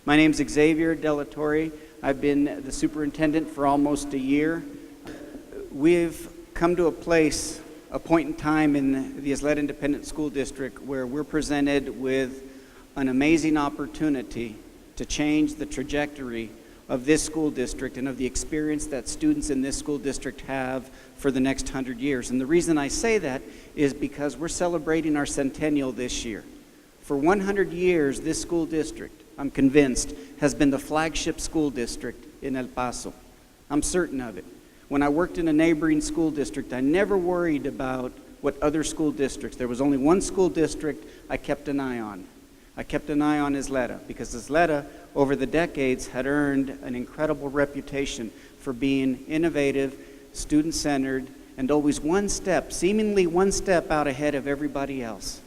My name's Xavier De La Torre. I've been the superintendent for almost a year. We've come to a point in time in the Ysleta Independent School District where we're presented with an amazing opportunity to change the trajectory of this school district and of the experience that students in this school district have for the next 100 years. And the reason I say that is because we're celebrating our centennial this year. For 100 years, this school district, I'm convinced, has been the flagship school district in El Paso. I'm certain of it. When I worked in a neighboring school district, I never worried about what other school districts. There was only one school district I kept an eye on. I kept an eye on Ysleta because Ysleta, over the decades, had earned an incredible reputation for being innovative, student-centered, and always seemingly one step out ahead of everybody else.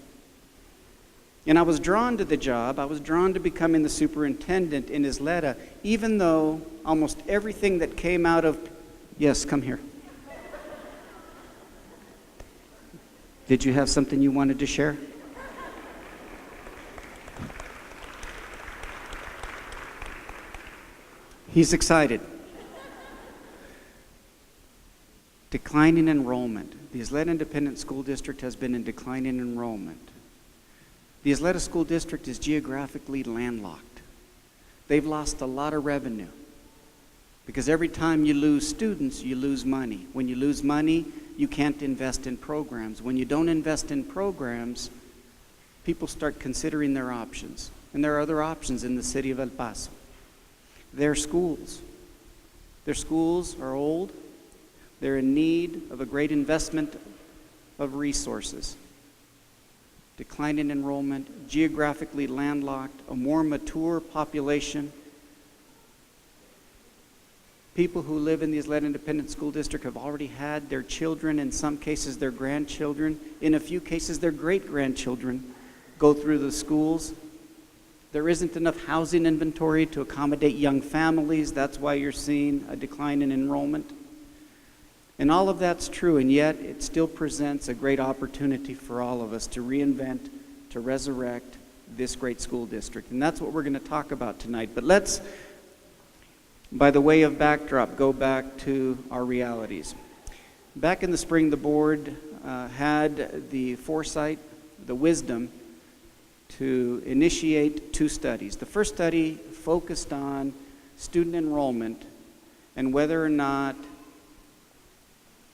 And I was drawn to the job. I was drawn to becoming the superintendent in Ysleta, even though almost everything that came out of... Yes, come here. Did you have something you wanted to share? He's excited. Declining enrollment. The Ysleta Independent School District has been in declining enrollment. The Ysleta School District is geographically landlocked. They've lost a lot of revenue because every time you lose students, you lose money. When you lose money, you can't invest in programs. When you don't invest in programs, people start considering their options. And there are other options in the city of El Paso. Their schools. Their schools are old. They're in need of a great investment of resources. Declining enrollment, geographically landlocked, a more mature population. People who live in the Ysleta Independent School District have already had their children, in some cases their grandchildren, in a few cases their great-grandchildren, go through the schools. There isn't enough housing inventory to accommodate young families. That's why you're seeing a decline in enrollment. And all of that's true, and yet it still presents a great opportunity for all of us to reinvent, to resurrect this great school district. And that's what we're going to talk about tonight. But let's, by the way of backdrop, go back to our realities. Back in the spring, the board had the foresight, the wisdom, to initiate two studies. The first study focused on student enrollment and whether or not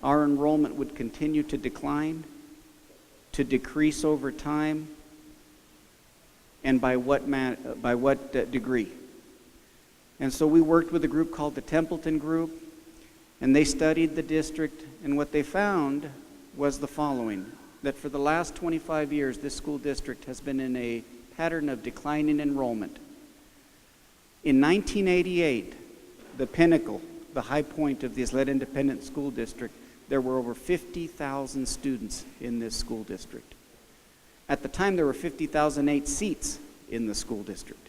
our enrollment would continue to decline, to decrease over time, and by what degree. And so we worked with a group called the Templeton Group, and they studied the district, and what they found was the following, that for the last 25 years, this school district has been in a pattern of declining enrollment. In 1988, the pinnacle, the high point of the Ysleta Independent School District, there were over 50,000 students in this school district. At the time, there were 50,008 seats in the school district.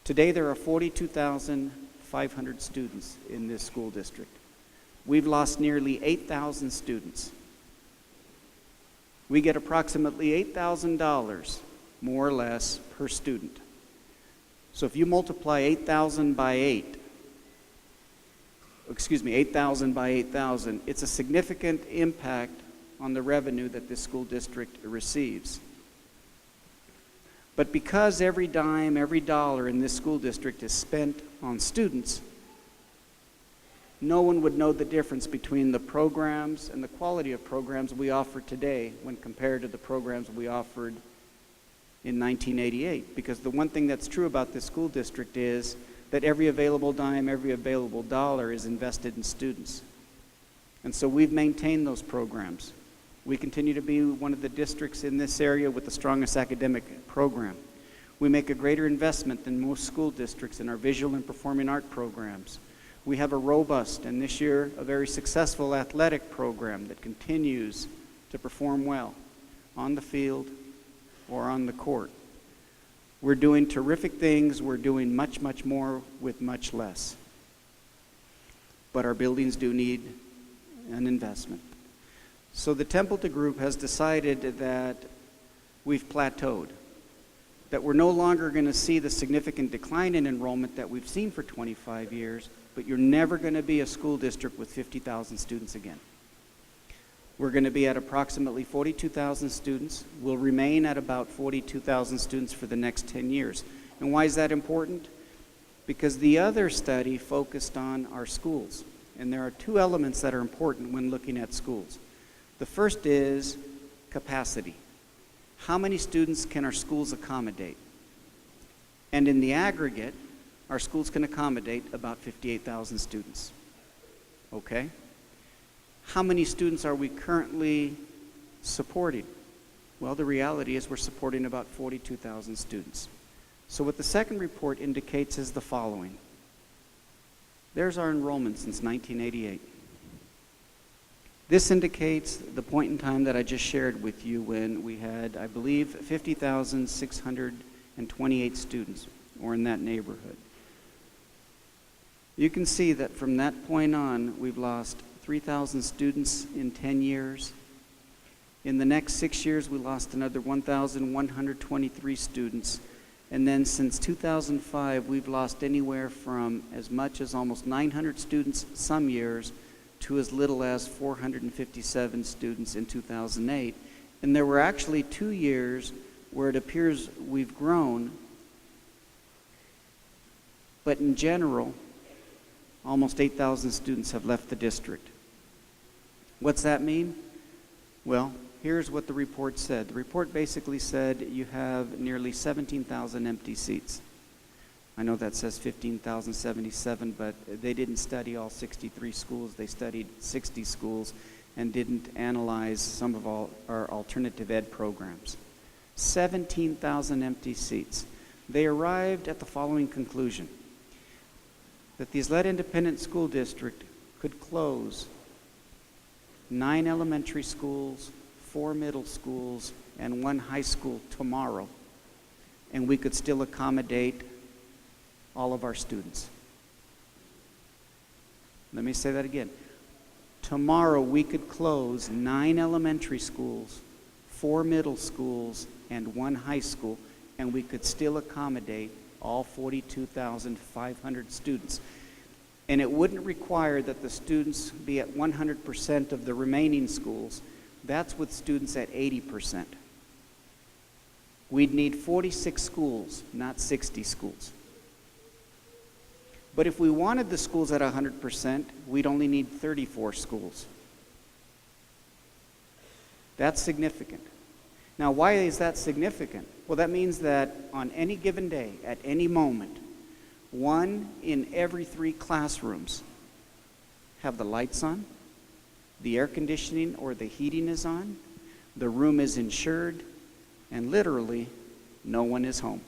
Today, there are 42,500 students in this school district. We've lost nearly 8,000 students. We get approximately $8,000, more or less, per student. So if you multiply 8,000 by 8,000, it's a significant impact on the revenue that this school district receives. But because every dime, every dollar in this school district is spent on students, no one would know the difference between the programs and the quality of programs we offer today when compared to the programs we offered in 1988. Because the one thing that's true about this school district is that every available dime, every available dollar is invested in students. And so we've maintained those programs. We continue to be one of the districts in this area with the strongest academic program. We make a greater investment than most school districts in our visual and performing art programs. We have a robust, and this year, a very successful athletic program that continues to perform well on the field or on the court. We're doing terrific things. We're doing much, much more with much less. But our buildings do need an investment. So the Templeton Group has decided that we've plateaued. that we're no longer going to see the significant decline in enrollment that we've seen for 25 years, but you're never going to be a school district with 50,000 students again. We're going to be at approximately 42,000 students. We'll remain at about 42,000 students for the next 10 years. And why is that important? Because the other study focused on our schools. And there are two elements that are important when looking at schools. The first is capacity. How many students can our schools accommodate? And in the aggregate, our schools can accommodate about 58,000 students. Okay? How many students are we currently supporting? Well, the reality is we're supporting about 42,000 students. So what the second report indicates is the following. There's our enrollment since 1988. This indicates the point in time that I just shared with you when we had, I believe, 50,628 students, or in that neighborhood. You can see that from that point on, we've lost 3,000 students in 10 years. In the next 6 years, we lost another 1,123 students. And then since 2005, we've lost anywhere from as much as almost 900 students some years to as little as 457 students in 2008. And there were actually 2 years where it appears we've grown, but in general, almost 8,000 students have left the district. What's that mean? Well, here's what the report said. The report basically said you have nearly 17,000 empty seats. I know that says 15,077, but they didn't study all 63 schools. They studied 60 schools and didn't analyze some of our alternative ed programs. 17,000 empty seats. They arrived at the following conclusion: that the Ysleta Independent School District could close 9 elementary schools, 4 middle schools, and 1 high school tomorrow, and we could still accommodate all of our students. Let me say that again. Tomorrow we could close 9 elementary schools, 4 middle schools, and 1 high school, and we could still accommodate all 42,500 students. And it wouldn't require that the students be at 100% of the remaining schools. That's with students at 80%. We'd need 46 schools, not 60 schools. But if we wanted the schools at 100%, we'd only need 34 schools. That's significant. Now, why is that significant? Well, that means that on any given day, at any moment, 1 in every 3 classrooms have the lights on, the air conditioning or the heating is on, the room is insured, and literally no one is home.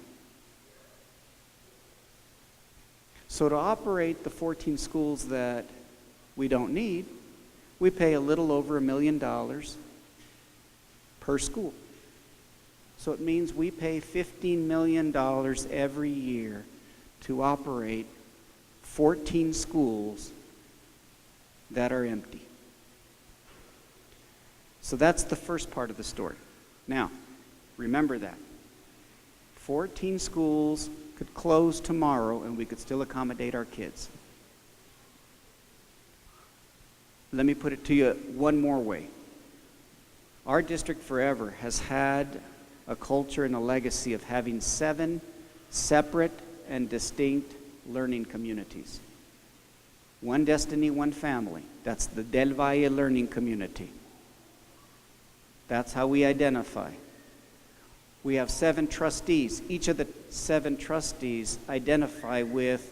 So to operate the 14 schools that we don't need, we pay a little over $1 million per school. So it means we pay $15 million every year to operate 14 schools that are empty. So that's the first part of the story. Now, remember that. 14 schools could close tomorrow and we could still accommodate our kids. Let me put it to you one more way. Our district forever has had a culture and a legacy of having 7 separate and distinct learning communities. 1 destiny, 1 family. That's the Del Valle learning community. That's how we identify. We have 7 trustees. Each of the 7 trustees identify with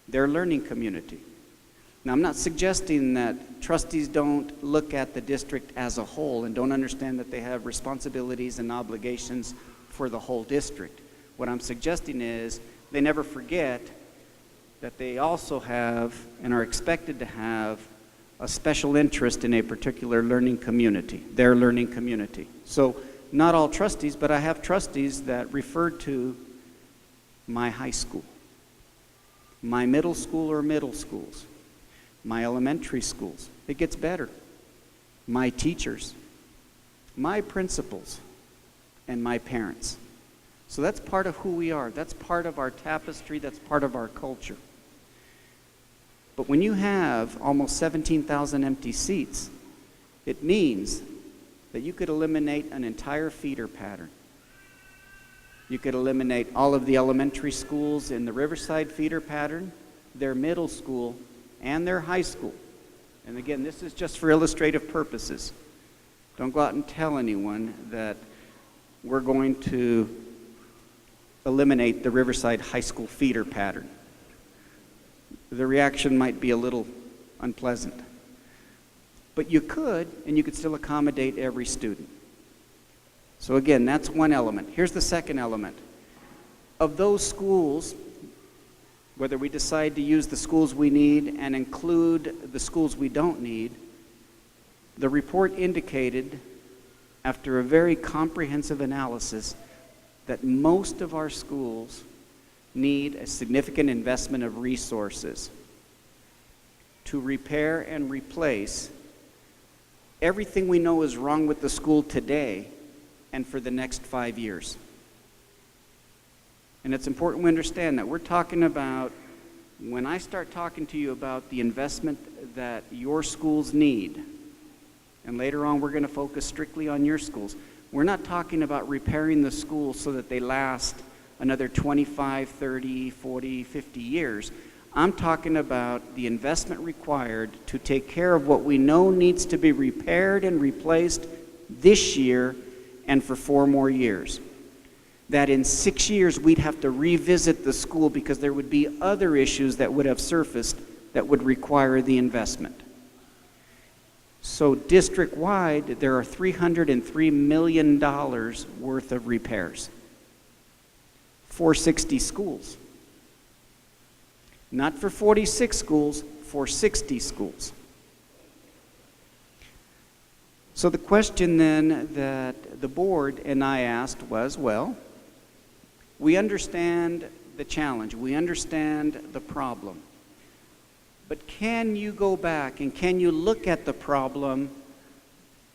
their learning community. Now, I'm not suggesting that trustees don't look at the district as a whole and don't understand that they have responsibilities and obligations for the whole district. What I'm suggesting is they never forget that they also have and are expected to have a special interest in a particular learning community, their learning community. So not all trustees, but I have trustees that refer to my high school, my middle school or middle schools, my elementary schools. It gets better. My teachers, my principals, and my parents. So that's part of who we are. That's part of our tapestry. That's part of our culture. But when you have almost 17,000 empty seats, it means that you could eliminate an entire feeder pattern. You could eliminate all of the elementary schools in the Riverside feeder pattern, their middle school, and their high school. And again, this is just for illustrative purposes. Don't go out and tell anyone that we're going to eliminate the Riverside High School feeder pattern. The reaction might be a little unpleasant. But you could, and you could still accommodate every student. So again, that's one element. Here's the second element. Of those schools, whether we decide to use the schools we need and include the schools we don't need, the report indicated, after a very comprehensive analysis, that most of our schools need a significant investment of resources to repair and replace everything we know is wrong with the school today and for the next 5 years. And it's important we understand that we're talking about, when I start talking to you about the investment that your schools need, and later on we're going to focus strictly on your schools, we're not talking about repairing the schools so that they last another 25, 30, 40, 50 years. I'm talking about the investment required to take care of what we know needs to be repaired and replaced this year and for 4 more years. That in 6 years we'd have to revisit the school because there would be other issues that would have surfaced that would require the investment. So district-wide, there are $303 million worth of repairs for 60 schools. Not for 46 schools, for 60 schools. So the question then that the board and I asked was, well, we understand the challenge, we understand the problem, but can you go back and can you look at the problem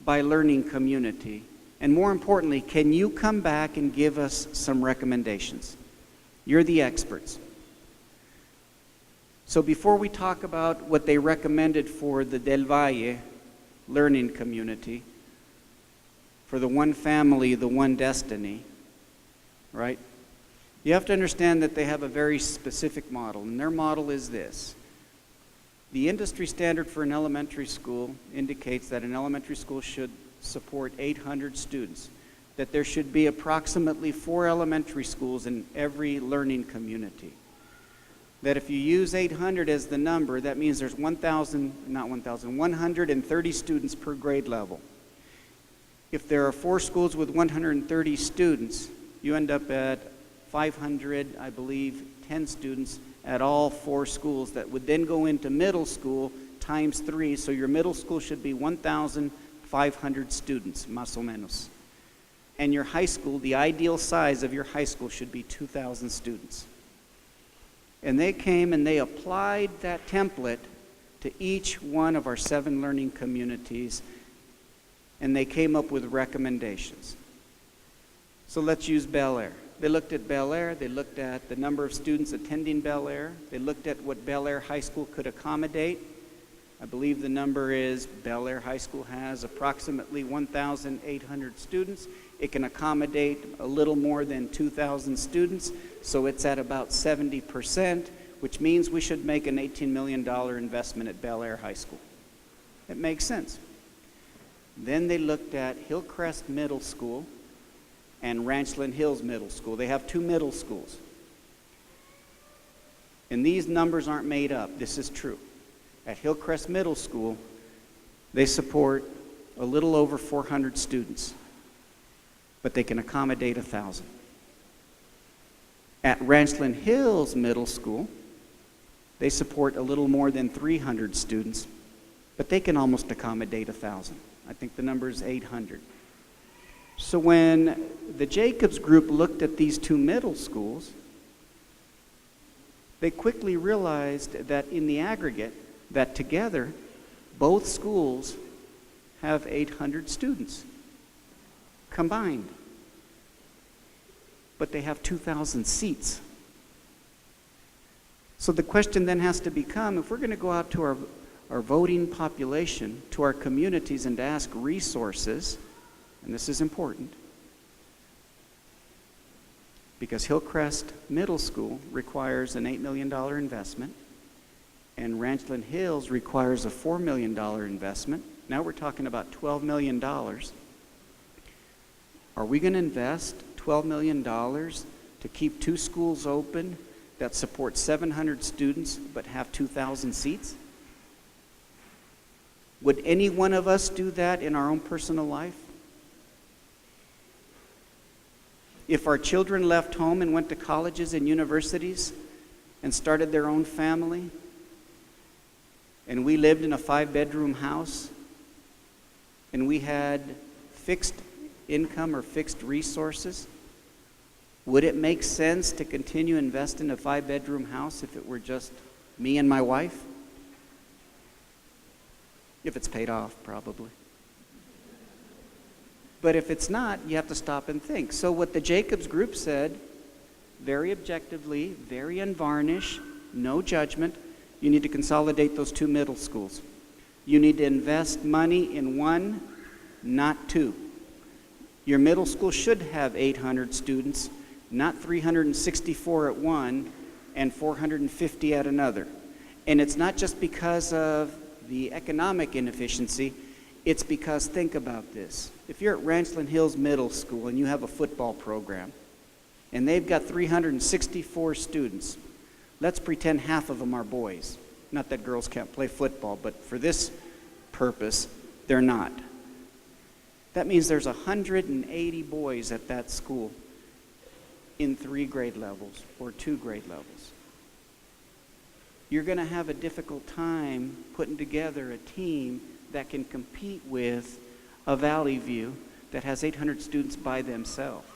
by learning community? And more importantly, can you come back and give us some recommendations? You're the experts. So before we talk about what they recommended for the Del Valle learning community, for the one family, the one destiny, right? You have to understand that they have a very specific model, and their model is this. The industry standard for an elementary school indicates that an elementary school should support 800 students, that there should be approximately 4 elementary schools in every learning community. That if you use 800 as the number, that means there's 130 students per grade level. If there are 4 schools with 130 students, you end up at 500, I believe, 10 students at all 4 schools that would then go into middle school times 3. So your middle school should be 1,500 students, más o menos. And your high school, the ideal size of your high school should be 2,000 students. And they came and they applied that template to each one of our 7 learning communities, and they came up with recommendations. So let's use Bel Air. They looked at Bel Air, they looked at the number of students attending Bel Air, they looked at what Bel Air High School could accommodate. I believe the number is Bel Air High School has approximately 1,800 students. It can accommodate a little more than 2,000 students, so it's at about 70%, which means we should make an $18 million investment at Bel Air High School. It makes sense. Then they looked at Hillcrest Middle School and Ranchland Hills Middle School. They have 2 middle schools. And these numbers aren't made up. This is true. At Hillcrest Middle School, they support a little over 400 students, but they can accommodate 1,000. At Ranchland Hills Middle School, they support a little more than 300 students, but they can almost accommodate 1,000. I think the number is 800. So when the Jacobs group looked at these 2 middle schools, they quickly realized that in the aggregate, that together, both schools have 800 students combined. but they have 2,000 seats. So the question then has to become, if we're going to go out to our voting population, to our communities, and to ask resources, and this is important, because Hillcrest Middle School requires an $8 million investment, and Ranchland Hills requires a $4 million investment. Now we're talking about $12 million. Are we going to invest $12 million to keep 2 schools open that support 700 students but have 2,000 seats? Would any one of us do that in our own personal life? If our children left home and went to colleges and universities and started their own family, and we lived in a 5-bedroom house, and we had fixed income or fixed resources, would it make sense to continue to invest in a 5-bedroom house if it were just me and my wife? If it's paid off, probably. But if it's not, you have to stop and think. So what the Jacobs group said, very objectively, very unvarnished, no judgment, you need to consolidate those 2 middle schools. You need to invest money in 1, not 2. Your middle school should have 800 students, not 364 at one and 450 at another. And it's not just because of the economic inefficiency, it's because, think about this. If you're at Ranchland Hills Middle School and you have a football program, and they've got 364 students, let's pretend half of them are boys. Not that girls can't play football, but for this purpose, they're not. That means there's 180 boys at that school in 3 grade levels or 2 grade levels. You're going to have a difficult time putting together a team that can compete with a Valley View that has 800 students by themselves.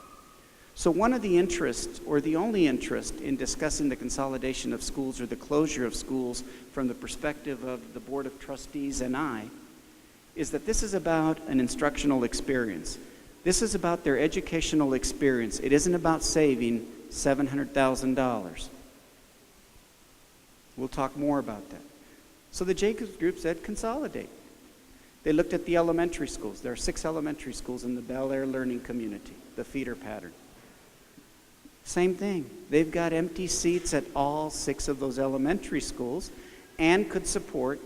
So one of the interests, or the only interest, in discussing the consolidation of schools or the closure of schools from the perspective of the Board of Trustees and I, is that this is about an instructional experience. This is about their educational experience. It isn't about saving $700,000. We'll talk more about that. So the Jacobs group said consolidate. They looked at the elementary schools. There are 6 elementary schools in the Bel Air learning community, the feeder pattern. Same thing. They've got empty seats at all 6 of those elementary schools and could support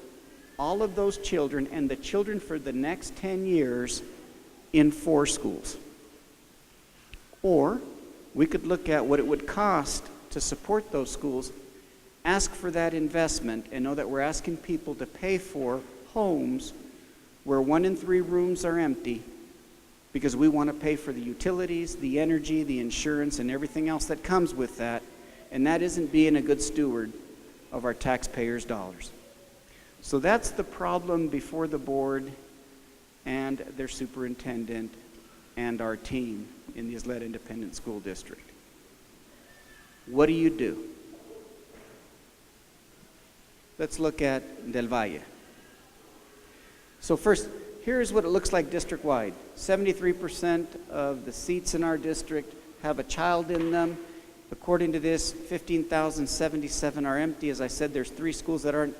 all of those children and the children for the next 10 years in 4 schools. Or we could look at what it would cost to support those schools, ask for that investment, and know that we're asking people to pay for homes where 1 in 3 rooms are empty because we want to pay for the utilities, the energy, the insurance, and everything else that comes with that. And that isn't being a good steward of our taxpayers' dollars. So that's the problem before the board and their superintendent and our team in the Ysleta Independent School District. What do you do? Let's look at Del Valle. So first, here's what it looks like district-wide. 73% of the seats in our district have a child in them. According to this, 15,077 are empty. As I said, there's 3 schools that aren't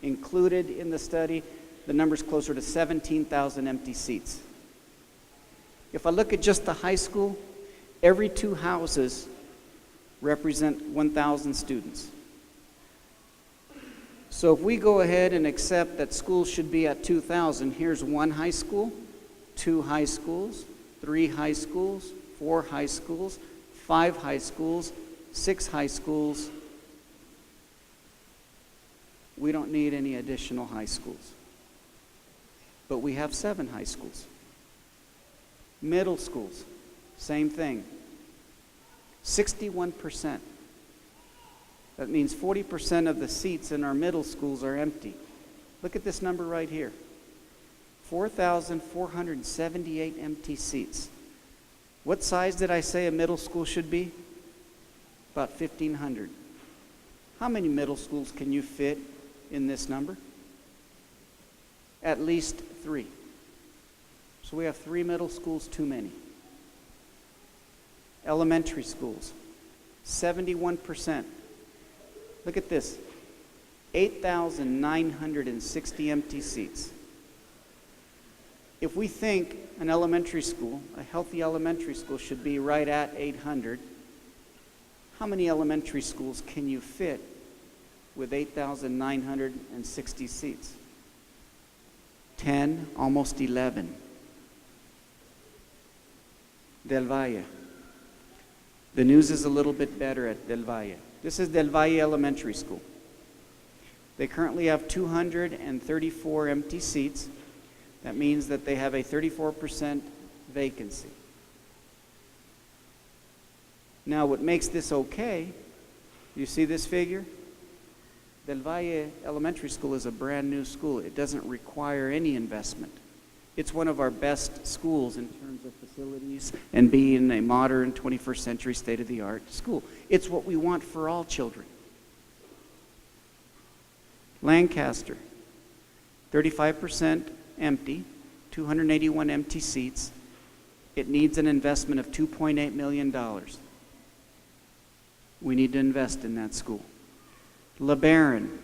included in the study. The number's closer to 17,000 empty seats. If I look at just the high school, every 2 houses represent 1,000 students. So if we go ahead and accept that schools should be at 2,000, here's 1 high school, 2 high schools, 3 high schools, 4 high schools, 5 high schools, 6 high schools. We don't need any additional high schools. But we have 7 high schools. Middle schools, same thing. 61%. That means 40% of the seats in our middle schools are empty. Look at this number right here. 4,478 empty seats. What size did I say a middle school should be? About 1,500. How many middle schools can you fit in this number? At least 3. So we have 3 middle schools too many. Elementary schools, 71%. Look at this, 8,960 empty seats. If we think an elementary school, a healthy elementary school, should be right at 800, how many elementary schools can you fit with 8,960 seats? 10, almost 11. Del Valle. The news is a little bit better at Del Valle. This is Del Valle Elementary School. They currently have 234 empty seats. That means that they have a 34% vacancy. Now, what makes this okay, you see this figure? Del Valle Elementary School is a brand new school. It doesn't require any investment. It's one of our best schools in terms of facilities and being a modern 21st century state-of-the-art school. It's what we want for all children. Lancaster, 35% empty, 281 empty seats. It needs an investment of $2.8 million. We need to invest in that school. LeBaron,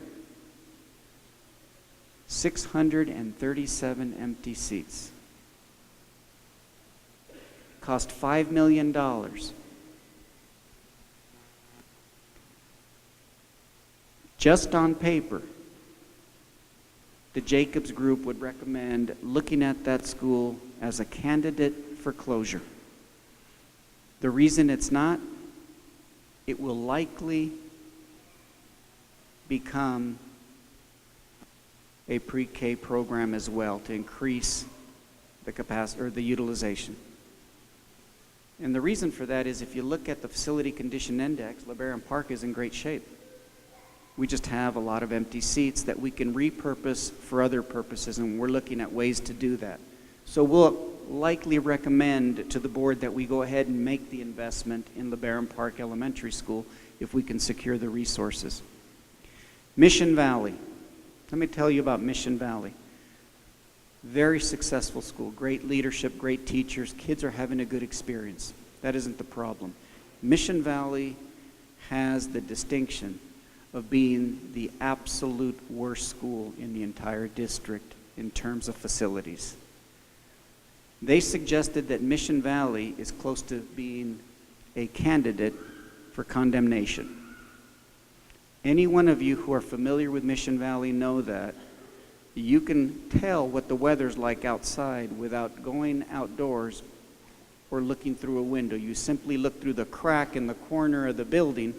637 empty seats. Cost $5 million. Just on paper, the Jacobs Group would recommend looking at that school as a candidate for closure. The reason it's not, it will likely become a pre-K program as well to increase the capacity or the utilization. And the reason for that is if you look at the facility condition index, LeBaron Park is in great shape. We just have a lot of empty seats that we can repurpose for other purposes, and we're looking at ways to do that. So we'll likely recommend to the board that we go ahead and make the investment in LeBaron Park Elementary School if we can secure the resources. Mission Valley. Let me tell you about Mission Valley. Very successful school, great leadership, great teachers. Kids are having a good experience. That isn't the problem. Mission Valley has the distinction of being the absolute worst school in the entire district in terms of facilities. They suggested that Mission Valley is close to being a candidate for condemnation. Any one of you who are familiar with Mission Valley know that you can tell what the weather's like outside without going outdoors or looking through a window. You simply look through the crack in the corner of the building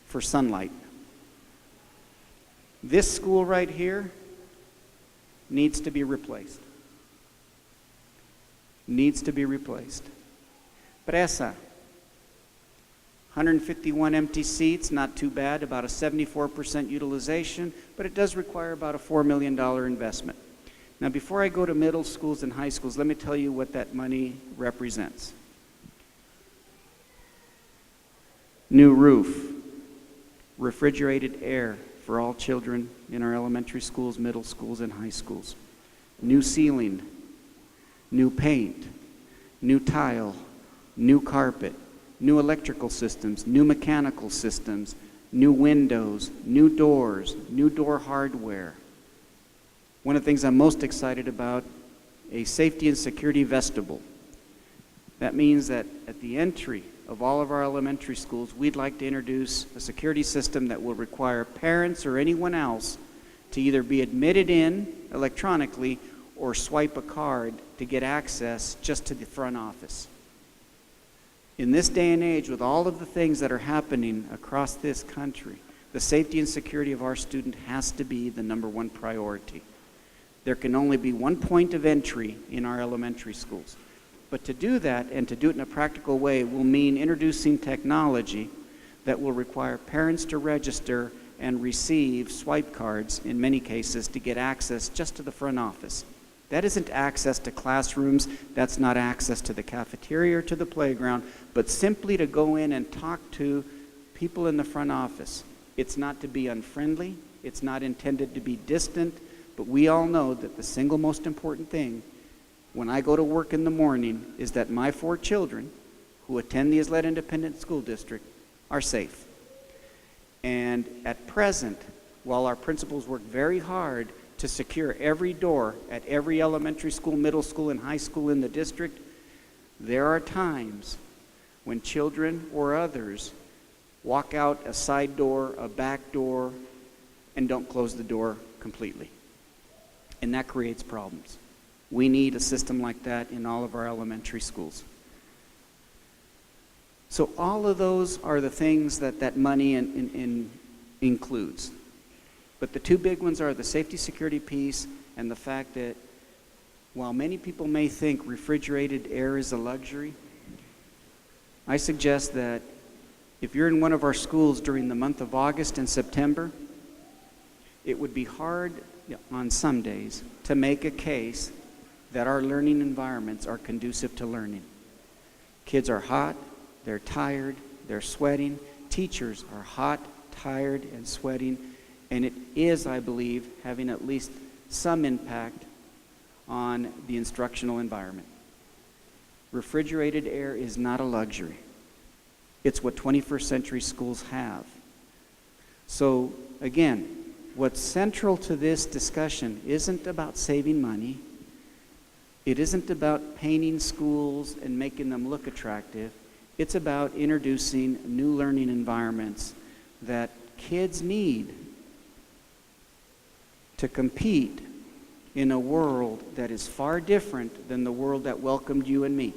for sunlight. This school right here needs to be replaced. Needs to be replaced. Presa, 151 empty seats, not too bad, about a 74% utilization, but it does require about a $4 million investment. Now, before I go to middle schools and high schools, let me tell you what that money represents. New roof, refrigerated air for all children in our elementary schools, middle schools, and high schools. New ceiling, new paint, new tile, new carpet, new electrical systems, new mechanical systems, new windows, new doors, new door hardware. One of the things I'm most excited about, a safety and security vestibule. That means that at the entry of all of our elementary schools, we'd like to introduce a security system that will require parents or anyone else to either be admitted in electronically or swipe a card to get access just to the front office. In this day and age, with all of the things that are happening across this country, the safety and security of our student has to be the #1 priority. There can only be one point of entry in our elementary schools. But to do that, and to do it in a practical way, will mean introducing technology that will require parents to register and receive swipe cards, in many cases, to get access just to the front office. That isn't access to classrooms, that's not access to the cafeteria or to the playground, but simply to go in and talk to people in the front office. It's not to be unfriendly, it's not intended to be distant, but we all know that the single most important thing when I go to work in the morning is that my 4 children who attend the Ysleta Independent School District are safe. And at present, while our principals work very hard to secure every door at every elementary school, middle school, and high school in the district, there are times when children or others walk out a side door, a back door, and don't close the door completely. And that creates problems. We need a system like that in all of our elementary schools. So all of those are the things that money includes. But the two big ones are the safety security piece and the fact that while many people may think refrigerated air is a luxury, I suggest that if you're in one of our schools during the month of August and September, it would be hard on some days to make a case that our learning environments are conducive to learning. Kids are hot, they're tired, they're sweating. Teachers are hot, tired, and sweating. And it is, I believe, having at least some impact on the instructional environment. Refrigerated air is not a luxury. It's what 21st century schools have. So, again, what's central to this discussion isn't about saving money. It isn't about painting schools and making them look attractive. It's about introducing new learning environments that kids need to compete in a world that is far different than the world that welcomed you and me.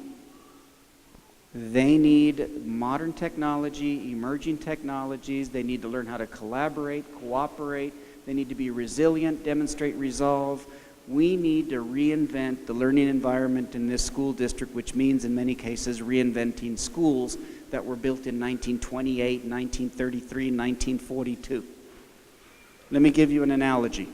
They need modern technology, emerging technologies. They need to learn how to collaborate, cooperate. They need to be resilient, demonstrate resolve. We need to reinvent the learning environment in this school district, which means in many cases reinventing schools that were built in 1928, 1933, 1942. Let me give you an analogy.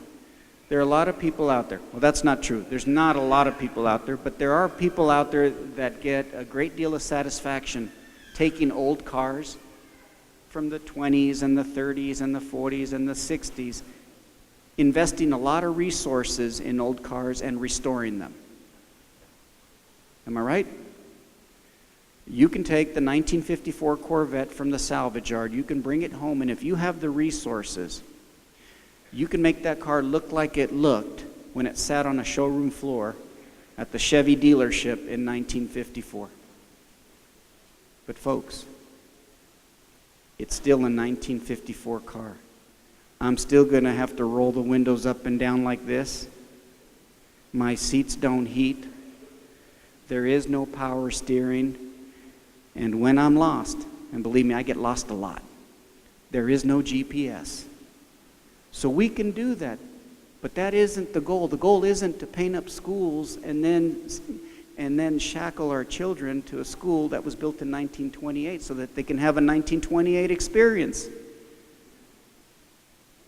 There are a lot of people out there. Well, that's not true. There's not a lot of people out there, but there are people out there that get a great deal of satisfaction taking old cars from the 20s and the 30s and the 40s and the 60s, investing a lot of resources in old cars and restoring them. Am I right? You can take the 1954 Corvette from the salvage yard, you can bring it home, and if you have the resources, you can make that car look like it looked when it sat on a showroom floor at the Chevy dealership in 1954. But folks, it's still a 1954 car. I'm still going to have to roll the windows up and down like this. My seats don't heat. There is no power steering. And when I'm lost, and believe me, I get lost a lot, there is no GPS. So we can do that, but that isn't the goal. The goal isn't to paint up schools and then shackle our children to a school that was built in 1928 so that they can have a 1928 experience.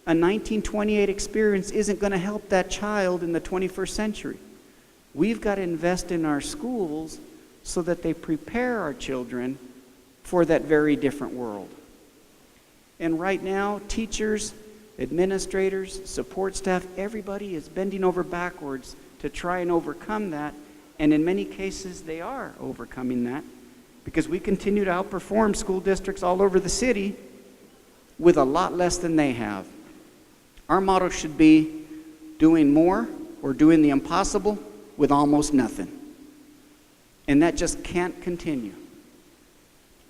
A 1928 experience isn't going to help that child in the 21st century. We've got to invest in our schools so that they prepare our children for that very different world. And right now, teachers, administrators, support staff, everybody is bending over backwards to try and overcome that. And in many cases, they are overcoming that because we continue to outperform school districts all over the city with a lot less than they have. Our motto should be doing more or doing the impossible with almost nothing. And that just can't continue.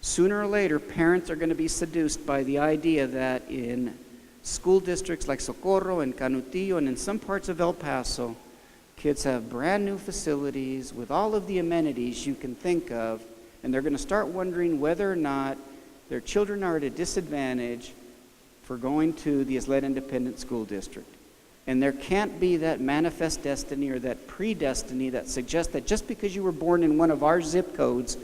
Sooner or later, parents are going to be seduced by the idea that in school districts like Socorro and Canutillo and in some parts of El Paso, kids have brand new facilities with all of the amenities you can think of, and they're going to start wondering whether or not their children are at a disadvantage for going to the Ysleta Independent School District. And there can't be that manifest destiny or that predestiny that suggests that just because you were born in one of our zip codes,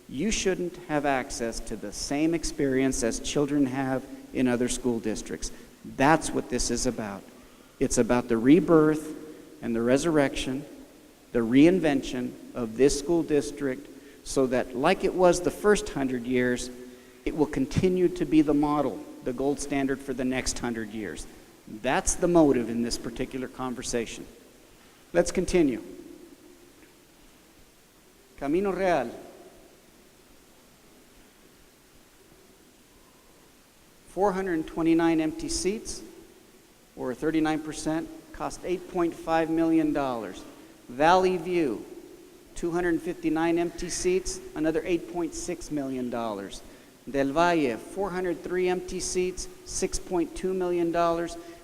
you shouldn't have access to the same experience as children have in other school districts. That's what this is about. It's about the rebirth and the resurrection, the reinvention of this school district so that, like it was the first 100 years, it will continue to be the model, the gold standard for the next 100 years. That's the motive in this particular conversation. Let's continue. Camino Real. 429 empty seats, or 39%, cost $8.5 million. Valley View, 259 empty seats, another $8.6 million. Del Valle, 403 empty seats, $6.2 million.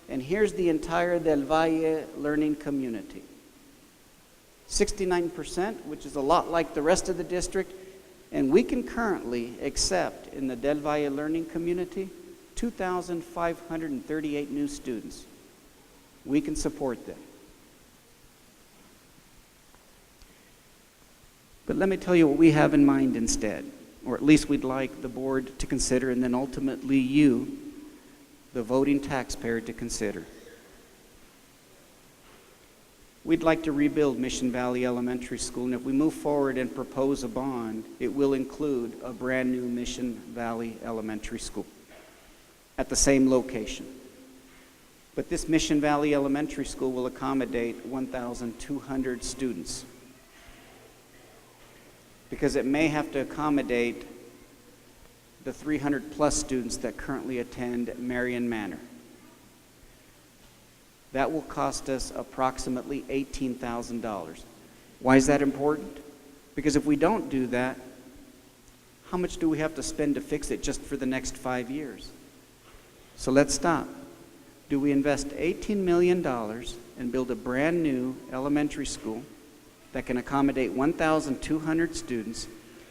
And here's the entire Del Valle learning community. 69%, which is a lot like the rest of the district, and we can currently accept in the Del Valle learning community 2,538 new students. We can support them. But let me tell you what we have in mind instead, or at least we'd like the board to consider, and then ultimately you, the voting taxpayer, to consider. We'd like to rebuild Mission Valley Elementary School, and if we move forward and propose a bond, it will include a brand new Mission Valley Elementary School at the same location. But this Mission Valley Elementary School will accommodate 1,200 students, because it may have to accommodate the 300 plus students that currently attend Marion Manor. That will cost us approximately $18,000. Why is that important? Because if we don't do that, how much do we have to spend to fix it just for the next 5 years? So let's stop. Do we invest $18 million and build a brand new elementary school that can accommodate 1,200 students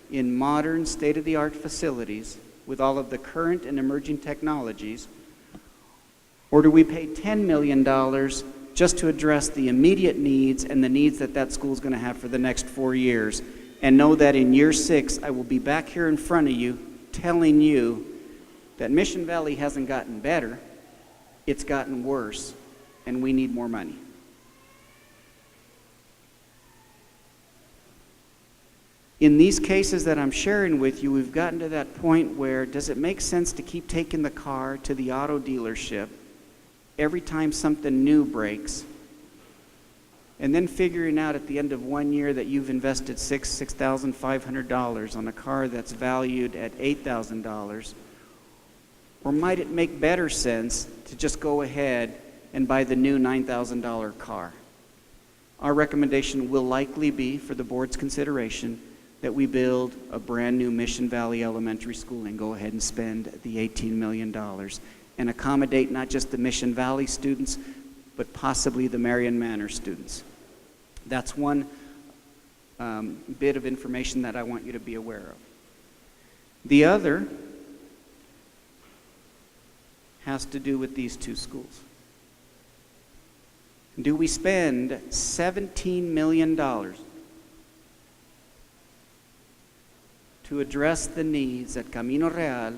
in modern, state-of-the-art facilities with all of the current and emerging technologies? Or do we pay $10 million just to address the immediate needs and the needs that that school is going to have for the next 4 years, and know that in year 6 I will be back here in front of you telling you that Mission Valley hasn't gotten better, it's gotten worse, and we need more money? In these cases that I'm sharing with you, we've gotten to that point where, does it make sense to keep taking the car to the auto dealership every time something new breaks, and then figuring out at the end of 1 year that you've invested $6,500 on a car that's valued at $8,000? Or might it make better sense to just go ahead and buy the new $9,000 car? Our recommendation will likely be, for the board's consideration, that we build a brand new Mission Valley Elementary School and go ahead and spend the $18 million and accommodate not just the Mission Valley students, but possibly the Marion Manor students. That's one bit of information that I want you to be aware of. The other has to do with these two schools. Do we spend $17 million to address the needs at Camino Real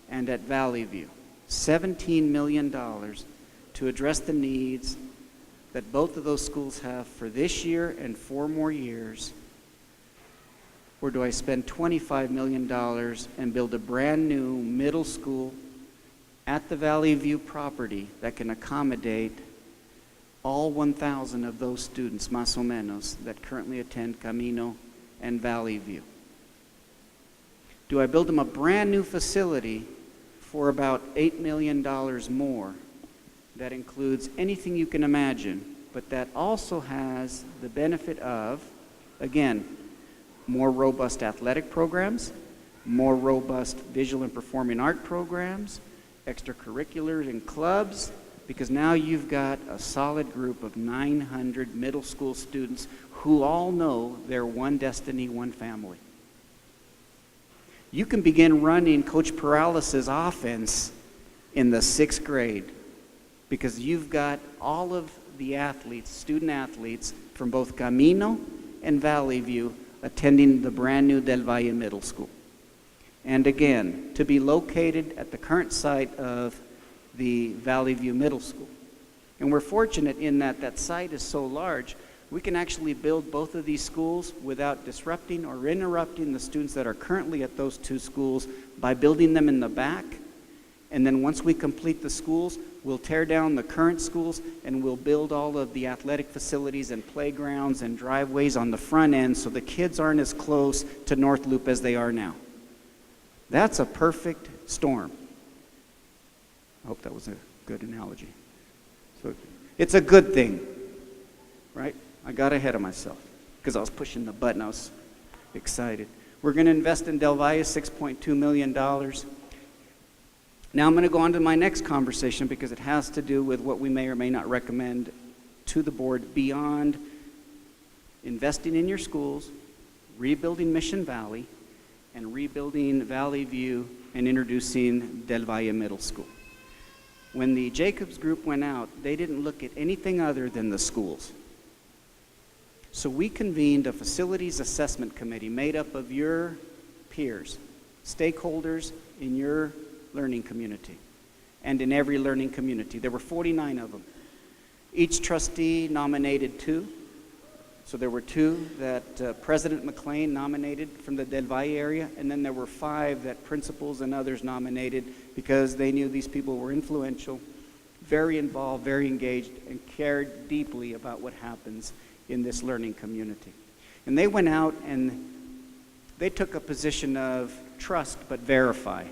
and at Valley View? $17 million to address the needs that both of those schools have for this year and 4 more years? Or do I spend $25 million and build a brand new middle school at the Valley View property that can accommodate all 1,000 of those students, más o menos, that currently attend Camino and Valley View? Do I build them a brand new facility for about $8 million more that includes anything you can imagine, but that also has the benefit of, again, more robust athletic programs, more robust visual and performing art programs, extracurriculars and clubs, because now you've got a solid group of 900 middle school students who all know they're one destiny, one family. You can begin running Coach Peralez's offense in the 6th grade because you've got all of the athletes, student athletes from both Camino and Valley View attending the brand new Del Valle Middle School. And again, to be located at the current site of the Valley View Middle School. And we're fortunate in that that site is so large, we can actually build both of these schools without disrupting or interrupting the students that are currently at those 2 schools by building them in the back. And then once we complete the schools, we'll tear down the current schools and we'll build all of the athletic facilities and playgrounds and driveways on the front end so the kids aren't as close to North Loop as they are now. That's a perfect storm. I hope that was a good analogy. So it's a good thing, right? I got ahead of myself because I was pushing the button. I was excited. We're going to invest in Del Valle $6.2 million. Now I'm going to go on to my next conversation because it has to do with what we may or may not recommend to the board beyond investing in your schools, rebuilding Mission Valley, and rebuilding Valley View and introducing Del Valle Middle School. When the Jacobs group went out, they didn't look at anything other than the schools. So we convened a facilities assessment committee made up of your peers, stakeholders in your learning community, and in every learning community. There were 49 of them. Each trustee nominated 2. So there were 2 that President McLean nominated from the Del Valle area, and then there were 5 that principals and others nominated because they knew these people were influential, very involved, very engaged, and cared deeply about what happens in this learning community. And they went out and they took a position of trust but verify.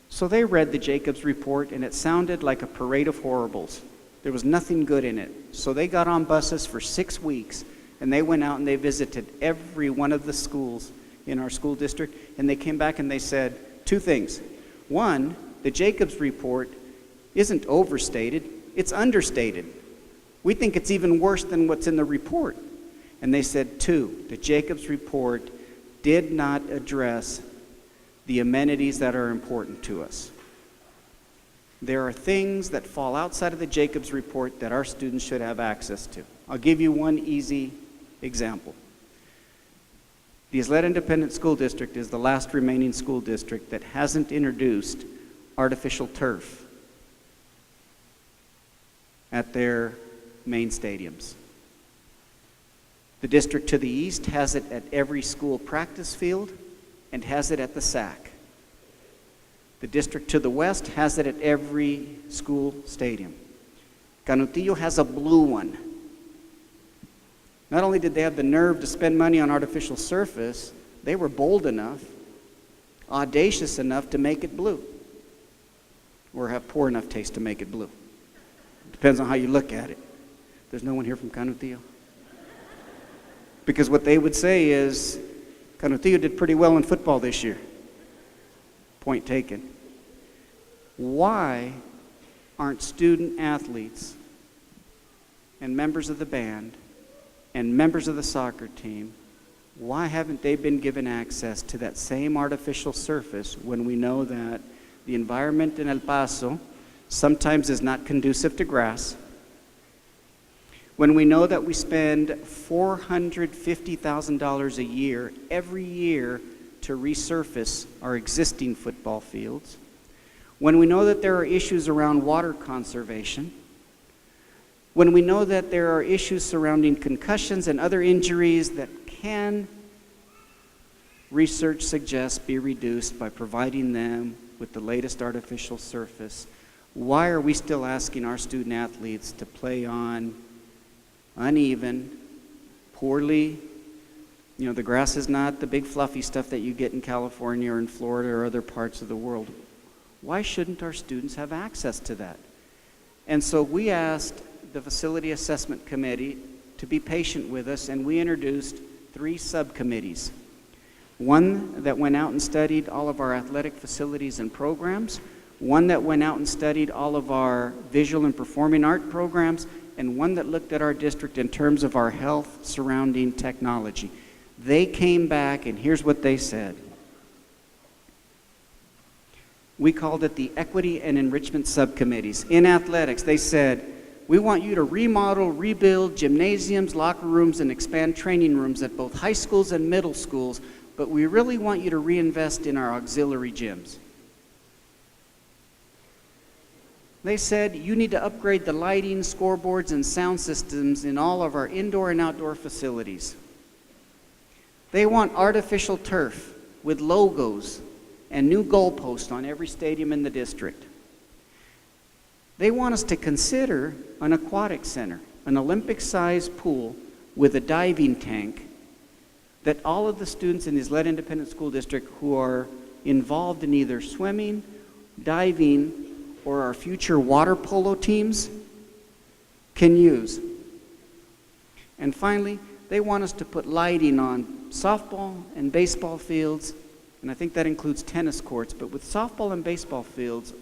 So they read the Jacobs report, and it sounded like a parade of horribles. There was nothing good in it. So they got on buses for 6 weeks, and they went out and they visited every one of the schools in our school district, and they came back and they said 2 things. One, the Jacobs report isn't overstated, it's understated. We think it's even worse than what's in the report. And they said 2, the Jacobs report did not address the amenities that are important to us. There are things that fall outside of the Jacobs report that our students should have access to. I'll give you one easy example. The Ysleta Independent School District is the last remaining school district that hasn't introduced artificial turf at their main stadiums. The district to the east has it at every school practice field and has it at the SAC. The district to the west has it at every school stadium. Canutillo has a blue one. Not only did they have the nerve to spend money on artificial surface, they were bold enough, audacious enough to make it blue. Or have poor enough taste to make it blue. Depends on how you look at it. There's no one here from Canutillo. Because what they would say is, Canutillo did pretty well in football this year. Point taken. Why aren't student athletes and members of the band and members of the soccer team, why haven't they been given access to that same artificial surface when we know that the environment in El Paso sometimes is not conducive to grass? When we know that we spend $450,000 a year, every year, to resurface our existing football fields, when we know that there are issues around water conservation, when we know that there are issues surrounding concussions and other injuries that can, research suggests, be reduced by providing them with the latest artificial surface, why are we still asking our student athletes to play on uneven, poorly, the grass is not the big fluffy stuff that you get in California or in Florida or other parts of the world. Why shouldn't our students have access to that? And so we asked the Facility Assessment Committee to be patient with us, and we introduced 3 subcommittees. One that went out and studied all of our athletic facilities and programs, one that went out and studied all of our visual and performing art programs, and one that looked at our district in terms of our health surrounding technology. They came back, and here's what they said. We called it the Equity and Enrichment Subcommittees. In athletics, they said, we want you to remodel, rebuild gymnasiums, locker rooms, and expand training rooms at both high schools and middle schools, but we really want you to reinvest in our auxiliary gyms. They said, you need to upgrade the lighting, scoreboards, and sound systems in all of our indoor and outdoor facilities. They want artificial turf with logos and new goalposts on every stadium in the district. They want us to consider an aquatic center, an Olympic-sized pool with a diving tank that all of the students in the Ysleta Independent School District who are involved in either swimming, diving, or our future water polo teams can use. And finally, they want us to put lighting on softball and baseball fields, and I think that includes tennis courts, but with softball and baseball fields,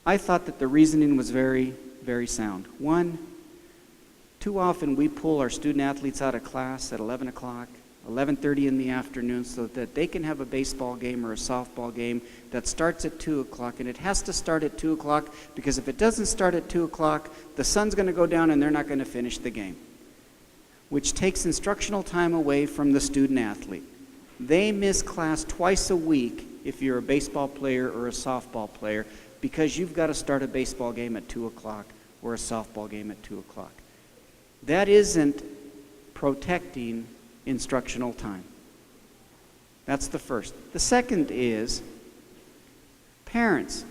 I thought that the reasoning was very, very sound. One, too often we pull our student athletes out of class at 11 o'clock, 11:30 in the afternoon, so that they can have a baseball game or a softball game that starts at 2 o'clock. And it has to start at 2 o'clock because if it doesn't start at 2 o'clock, the sun's going to go down and they're not going to finish the game, which takes instructional time away from the student athlete. They miss class twice a week if you're a baseball player or a softball player because you've got to start a baseball game at 2 o'clock or a softball game at 2 o'clock. That isn't protecting instructional time. That's the first. The second is parents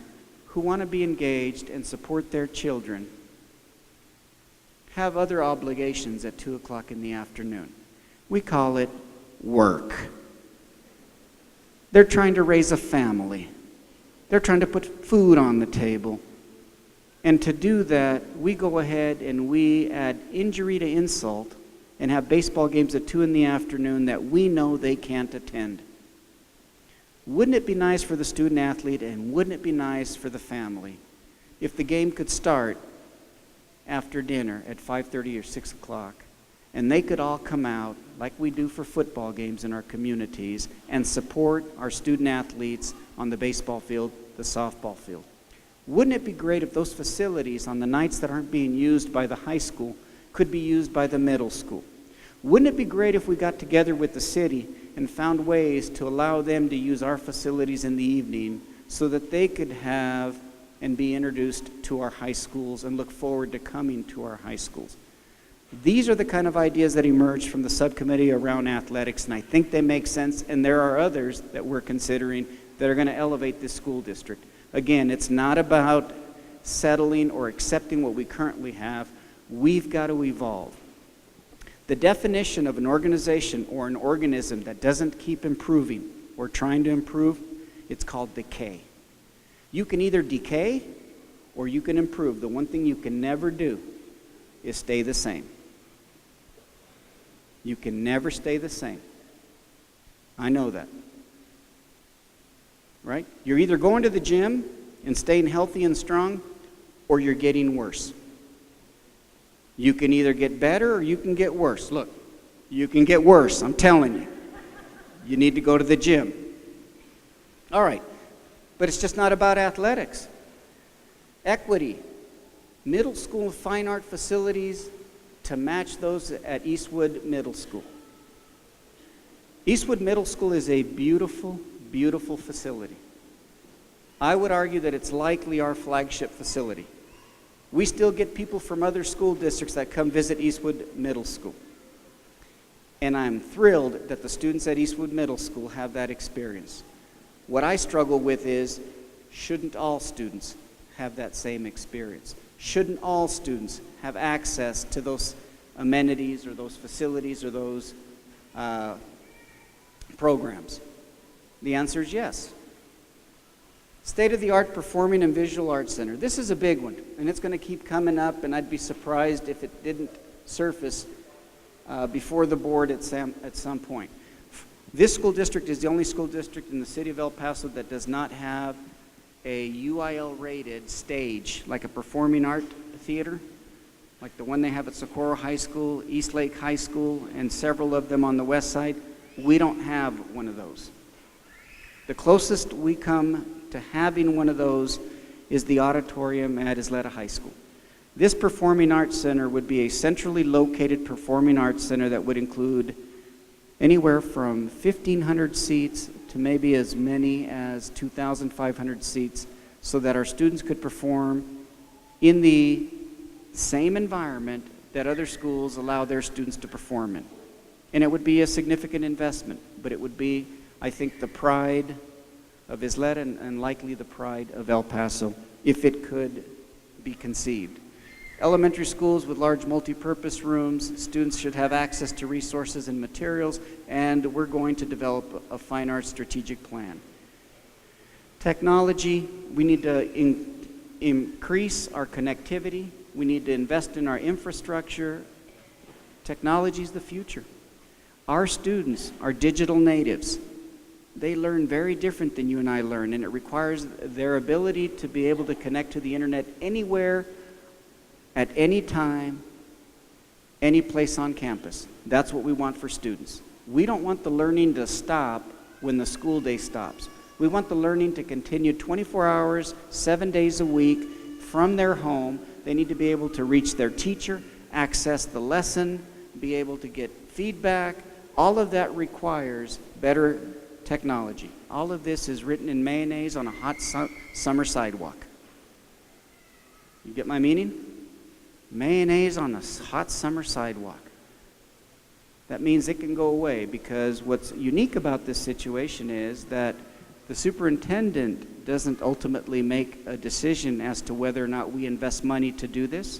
who want to be engaged and support their children have other obligations at 2 o'clock in the afternoon. We call it work. They're trying to raise a family. They're trying to put food on the table. And to do that, we go ahead and we add injury to insult and have baseball games at 2 in the afternoon that we know they can't attend. Wouldn't it be nice for the student athlete and wouldn't it be nice for the family if the game could start after dinner at 5:30 or 6 o'clock and they could all come out like we do for football games in our communities and support our student athletes on the baseball field, the softball field? Wouldn't it be great if those facilities on the nights that aren't being used by the high school could be used by the middle school? Wouldn't it be great if we got together with the city and found ways to allow them to use our facilities in the evening so that they could have and be introduced to our high schools and look forward to coming to our high schools? These are the kind of ideas that emerged from the subcommittee around athletics, and I think they make sense, and there are others that we're considering that are going to elevate this school district. Again, it's not about settling or accepting what we currently have. We've got to evolve. The definition of an organization or an organism that doesn't keep improving or trying to improve, it's called decay. You can either decay or you can improve. The one thing you can never do is stay the same. You can never stay the same. I know that. Right? You're either going to the gym and staying healthy and strong, or you're getting worse. You can either get better or you can get worse. Look, you can get worse, I'm telling you. You need to go to the gym. All right, but it's just not about athletics. Equity. Middle school fine art facilities to match those at Eastwood Middle School. Eastwood Middle School is a beautiful, beautiful facility. I would argue that it's likely our flagship facility. We still get people from other school districts that come visit Eastwood Middle School. And I'm thrilled that the students at Eastwood Middle School have that experience. What I struggle with is, shouldn't all students have that same experience? Shouldn't all students have access to those amenities or those facilities or those programs? The answer is yes. State-of-the-art Performing and Visual Arts Center. This is a big one, and it's going to keep coming up, and I'd be surprised if it didn't surface before the board at some point. This school district is the only school district in the city of El Paso that does not have a UIL-rated stage, like a performing art theater, like the one they have at Socorro High School, East Lake High School, and several of them on the west side. We don't have one of those. The closest we come to having one of those is the auditorium at Ysleta High School. This Performing Arts Center would be a centrally located performing arts center that would include anywhere from 1,500 seats to maybe as many as 2,500 seats, so that our students could perform in the same environment that other schools allow their students to perform in. And it would be a significant investment, but it would be, I think, the pride of Ysleta and likely the pride of El Paso, if it could be conceived. Elementary schools with large multi-purpose rooms, students should have access to resources and materials, and we're going to develop a fine arts strategic plan. Technology, we need to increase our connectivity. We need to invest in our infrastructure. Technology is the future. Our students are digital natives. They learn very different than you and I learn, and it requires their ability to be able to connect to the internet anywhere, at any time, any place on campus. That's what we want for students. We don't want the learning to stop when the school day stops. We want the learning to continue 24 hours, 7 days a week from their home. They need to be able to reach their teacher, access the lesson, be able to get feedback. All of that requires better technology. All of this is written in mayonnaise on a hot summer sidewalk. You get my meaning? Mayonnaise on a hot summer sidewalk. That means it can go away, because what's unique about this situation is that the superintendent doesn't ultimately make a decision as to whether or not we invest money to do this.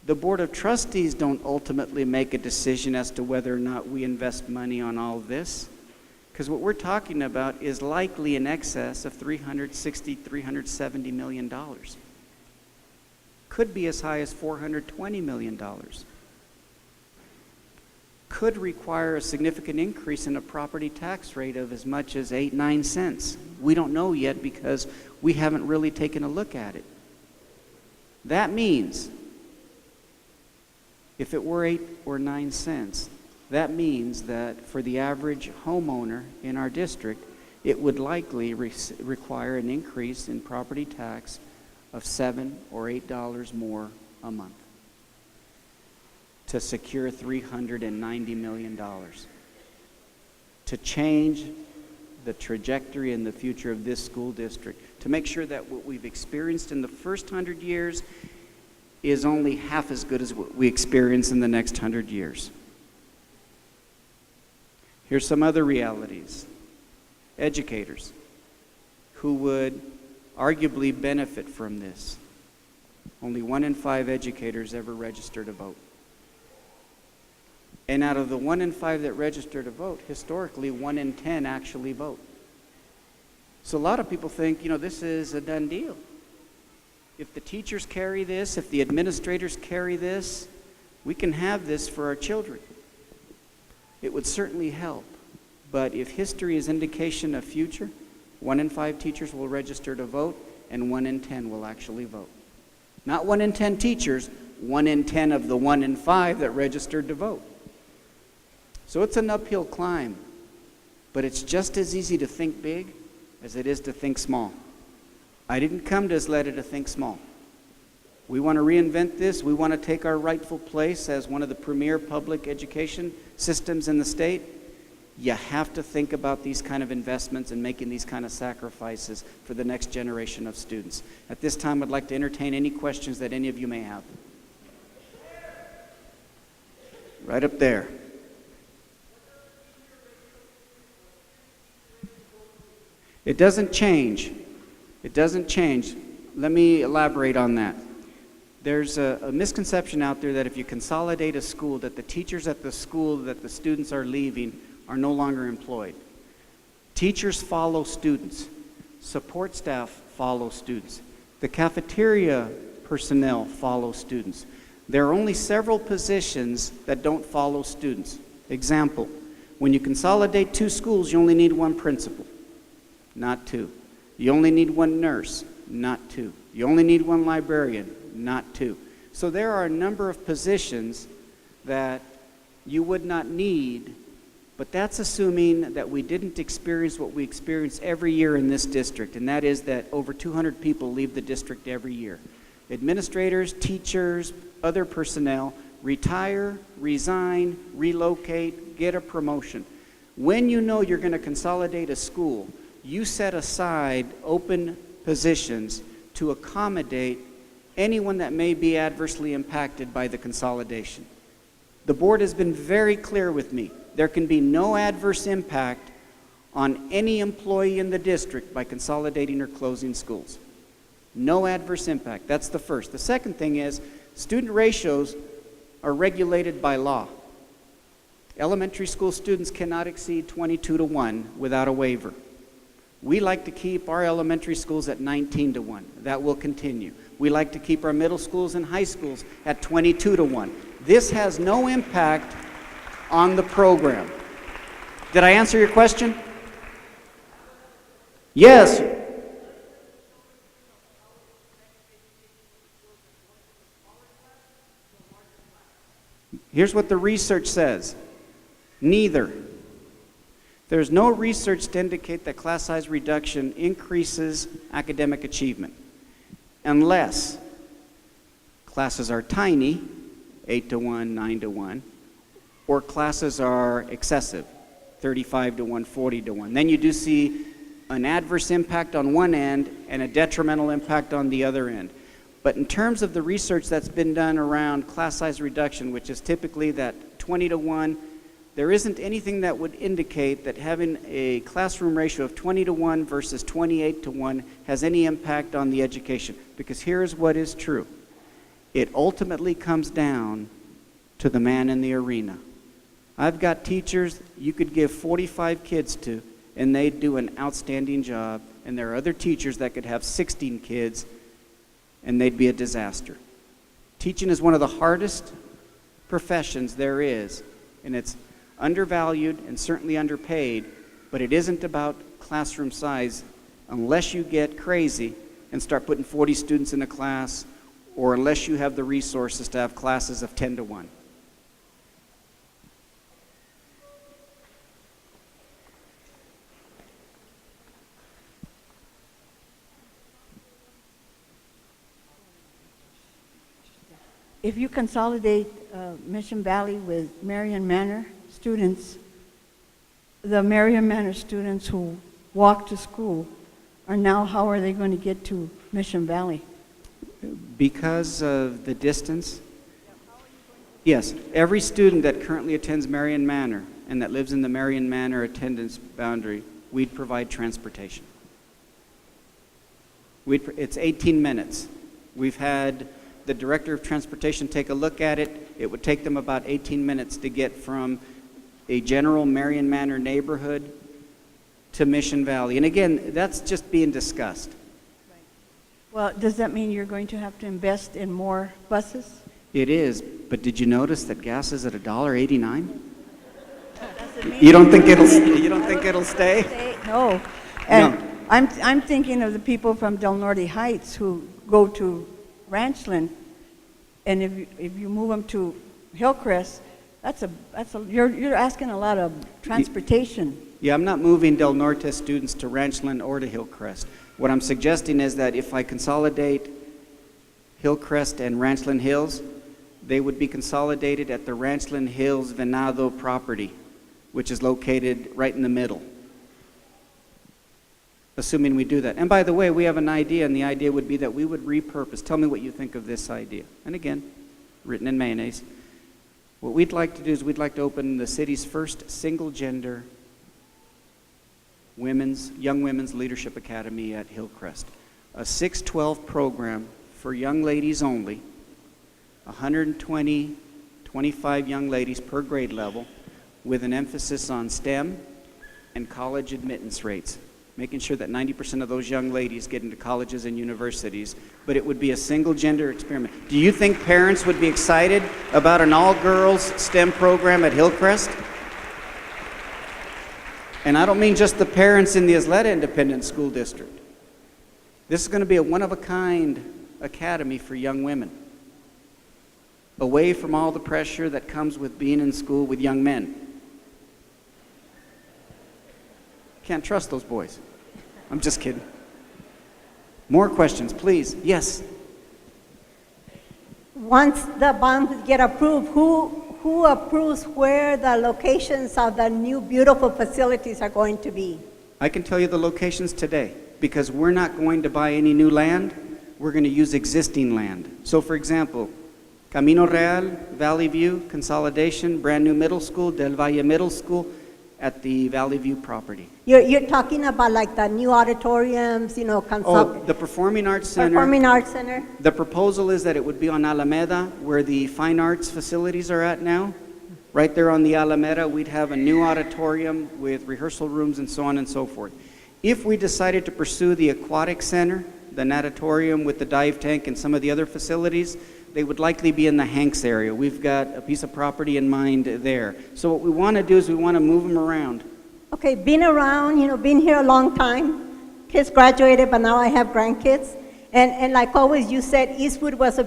The Board of Trustees don't ultimately make a decision as to whether or not we invest money on all of this, because what we're talking about is likely in excess of $360, $370 million. Could be as high as $420 million. Could require a significant increase in a property tax rate of as much as 8-9 cents. We don't know yet because we haven't really taken a look at it. That means, if it were 8 or 9 cents, that means that for the average homeowner in our district, it would likely require an increase in property tax of $7 or $8 more a month to secure $390 million, to change the trajectory and the future of this school district, to make sure that what we've experienced in the first 100 years is only half as good as what we experience in the next 100 years. Here's some other realities. Educators who would arguably benefit from this. Only 1 in 5 educators ever register to vote. And out of the 1 in 5 that register to vote, historically 1 in 10 actually vote. So a lot of people think, this is a done deal. If the teachers carry this, if the administrators carry this, we can have this for our children. It would certainly help. But if history is indication of future, 1 in 5 teachers will register to vote, and 1 in 10 will actually vote. Not 1 in 10 teachers, 1 in 10 of the 1 in 5 that registered to vote. So it's an uphill climb, but it's just as easy to think big as it is to think small. I didn't come to Ysleta to think small. We want to reinvent this. We want to take our rightful place as one of the premier public education systems in the state. You have to think about these kind of investments and making these kind of sacrifices for the next generation of students. At this time, I'd like to entertain any questions that any of you may have. Right up there. It doesn't change. It doesn't change. Let me elaborate on that. There's a misconception out there that if you consolidate a school, that the teachers at the school that the students are leaving are no longer employed. Teachers follow students. Support staff follow students. The cafeteria personnel follow students. There are only several positions that don't follow students. Example, when you consolidate 2 schools, you only need 1 principal, not 2. You only need 1 nurse, not 2. You only need 1 librarian, not 2. So there are a number of positions that you would not need, but that's assuming that we didn't experience what we experience every year in this district, and that is that over 200 people leave the district every year. Administrators, teachers, other personnel retire, resign, relocate, get a promotion. When you know you're going to consolidate a school, you set aside open positions to accommodate anyone that may be adversely impacted by the consolidation. The board has been very clear with me. There can be no adverse impact on any employee in the district by consolidating or closing schools. No adverse impact. That's the first. The second thing is student ratios are regulated by law. Elementary school students cannot exceed 22 to 1 without a waiver. We like to keep our elementary schools at 19 to 1. That will continue. We like to keep our middle schools and high schools at 22 to 1. This has no impact on the program. Did I answer your question? Yes. Here's what the research says. Neither. There's no research to indicate that class size reduction increases academic achievement unless classes are tiny, 8 to 1, 9 to 1, or classes are excessive, 35 to 1, 40 to 1. Then you do see an adverse impact on one end and a detrimental impact on the other end. But in terms of the research that's been done around class size reduction, which is typically that 20 to 1, there isn't anything that would indicate that having a classroom ratio of 20 to 1 versus 28 to 1 has any impact on the education. Because here's what is true. It ultimately comes down to the man in the arena. I've got teachers you could give 45 kids to, and they'd do an outstanding job. And there are other teachers that could have 16 kids, and they'd be a disaster. Teaching is one of the hardest professions there is, and it's undervalued and certainly underpaid, but it isn't about classroom size unless you get crazy and start putting 40 students in a class, or unless you have the resources to have classes of 10 to 1. If you consolidate Mission Valley with Marion Manor students, the Marion Manor students who walk to school are now, how are they going to get to Mission Valley? Because of the distance? Yes, every student that currently attends Marion Manor and that lives in the Marion Manor attendance boundary, we'd provide transportation. It's 18 minutes. We've had the Director of Transportation take a look at it. It would take them about 18 minutes to get from a general Marion Manor neighborhood to Mission Valley. And again, that's just being discussed. Right. Well, does that mean you're going to have to invest in more buses? It is, but did you notice that gas is at $1.89? You don't think it'll stay? No. And No. I'm thinking of the people from Del Norte Heights who go to Ranchland, and if you move them to Hillcrest, you're asking a lot of transportation. Yeah, I'm not moving Del Norte students to Ranchland or to Hillcrest. What I'm suggesting is that if I consolidate Hillcrest and Ranchland Hills, they would be consolidated at the Ranchland Hills Venado property, which is located right in the middle, assuming we do that. And by the way, we have an idea, and the idea would be that we would repurpose. Tell me what you think of this idea. And again, written in mayonnaise. What we'd like to do is we'd like to open the city's first single-gender young women's leadership academy at Hillcrest. A 6-12 program for young ladies only, 120, 25 young ladies per grade level, with an emphasis on STEM and college admittance rates, making sure that 90% of those young ladies get into colleges and universities, but it would be a single-gender experiment. Do you think parents would be excited about an all-girls STEM program at Hillcrest? And I don't mean just the parents in the Ysleta Independent School District. This is going to be a one-of-a-kind academy for young women, away from all the pressure that comes with being in school with young men. Can't trust those boys. I'm just kidding. More questions, please. Yes. Once the bonds get approved, who approves where the locations of the new beautiful facilities are going to be? I can tell you the locations today, because we're not going to buy any new land. We're going to use existing land. So for example, Camino Real, Valley View, consolidation, brand new middle school, Del Valle Middle School, at the Valley View property. You're talking about like the new auditoriums, The Performing Arts Center. Performing Arts Center. The proposal is that it would be on Alameda, where the fine arts facilities are at now. Right there on the Alameda, we'd have a new auditorium with rehearsal rooms and so on and so forth. If we decided to pursue the aquatic center, the natatorium with the dive tank and some of the other facilities, they would likely be in the Hanks area. We've got a piece of property in mind there. So what we want to do is we want to move them around. Okay, been around, been here a long time. Kids graduated, but now I have grandkids. And like always, you said Eastwood was a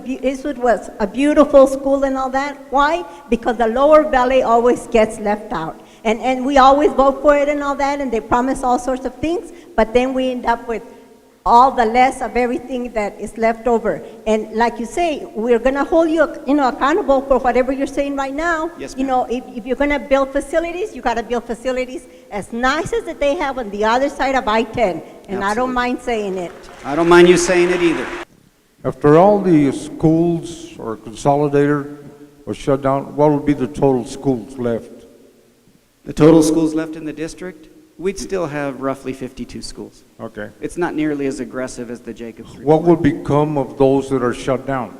beautiful school and all that. Why? Because the lower valley always gets left out. And we always vote for it and all that, and they promise all sorts of things, but then we end up with all the less of everything that is left over. And like you say, we're going to hold you, accountable for whatever you're saying right now. Yes, ma'am. If you're going to build facilities, you got to build facilities as nice as that they have on the other side of I-10. And I don't Absolutely. mind saying it. I don't mind you saying it either. After all the schools are consolidated or shut down, what would be the total schools left? The total schools left in the district, we'd still have roughly 52 schools. Okay. It's not nearly as aggressive as the Jacobs report. What would become of those that are shut down?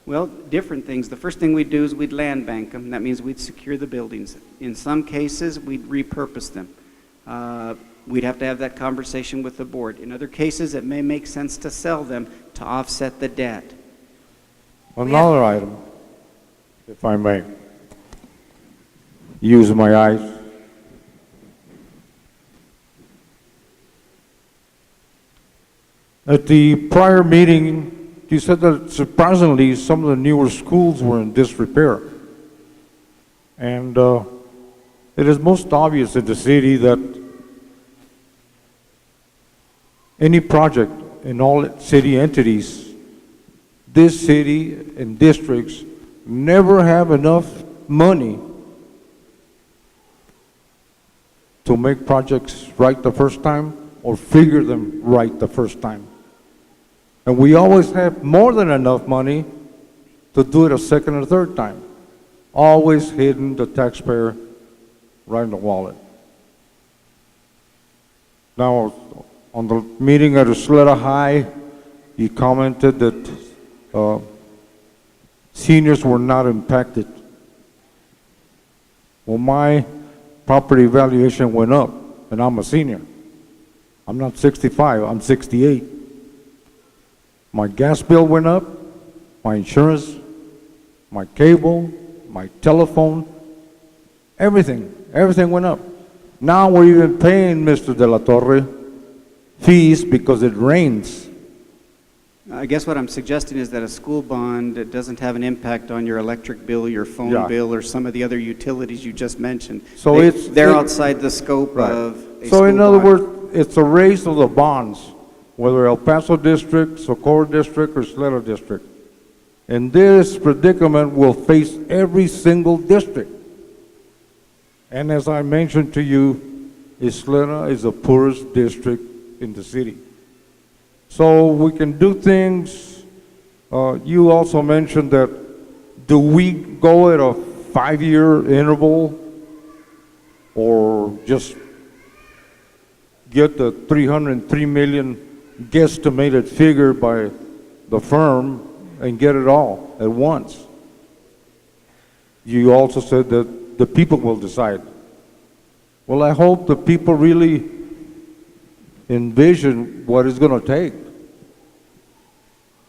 Well, different things. The first thing we'd do is we'd land bank them. That means we'd secure the buildings. In some cases, we'd repurpose them. We'd have to have that conversation with the board. In other cases, it may make sense to sell them to offset the debt. Another item, if I may, use my eyes. At the prior meeting, you said that surprisingly some of the newer schools were in disrepair. And it is most obvious in the city that any project in all city entities, this city and districts never have enough money to make projects right the first time or figure them right the first time. And we always have more than enough money to do it a second or third time, always hitting the taxpayer right in the wallet. Now, on the meeting at Ysleta High, you commented that seniors were not impacted. Well, my property valuation went up, and I'm a senior. I'm not 65, I'm 68. My gas bill went up, my insurance, my cable, my telephone, everything went up. Now we're even paying Mr. De La Torre fees because it rains. I guess what I'm suggesting is that a school bond doesn't have an impact on your electric bill, your phone Yeah. bill, or some of the other utilities you just mentioned. So They're outside the scope Right. of a So in school other bond. words, it's a race of the bonds, whether El Paso District, Socorro District, or Ysleta District. And this predicament will face every single district. And as I mentioned to you, Ysleta is the poorest district in the city. So we can do things. You also mentioned that, do we go at a 5-year interval or just get the 303 million guesstimated figure by the firm and get it all at once? You also said that the people will decide. Well, I hope the people really envision what it's going to take.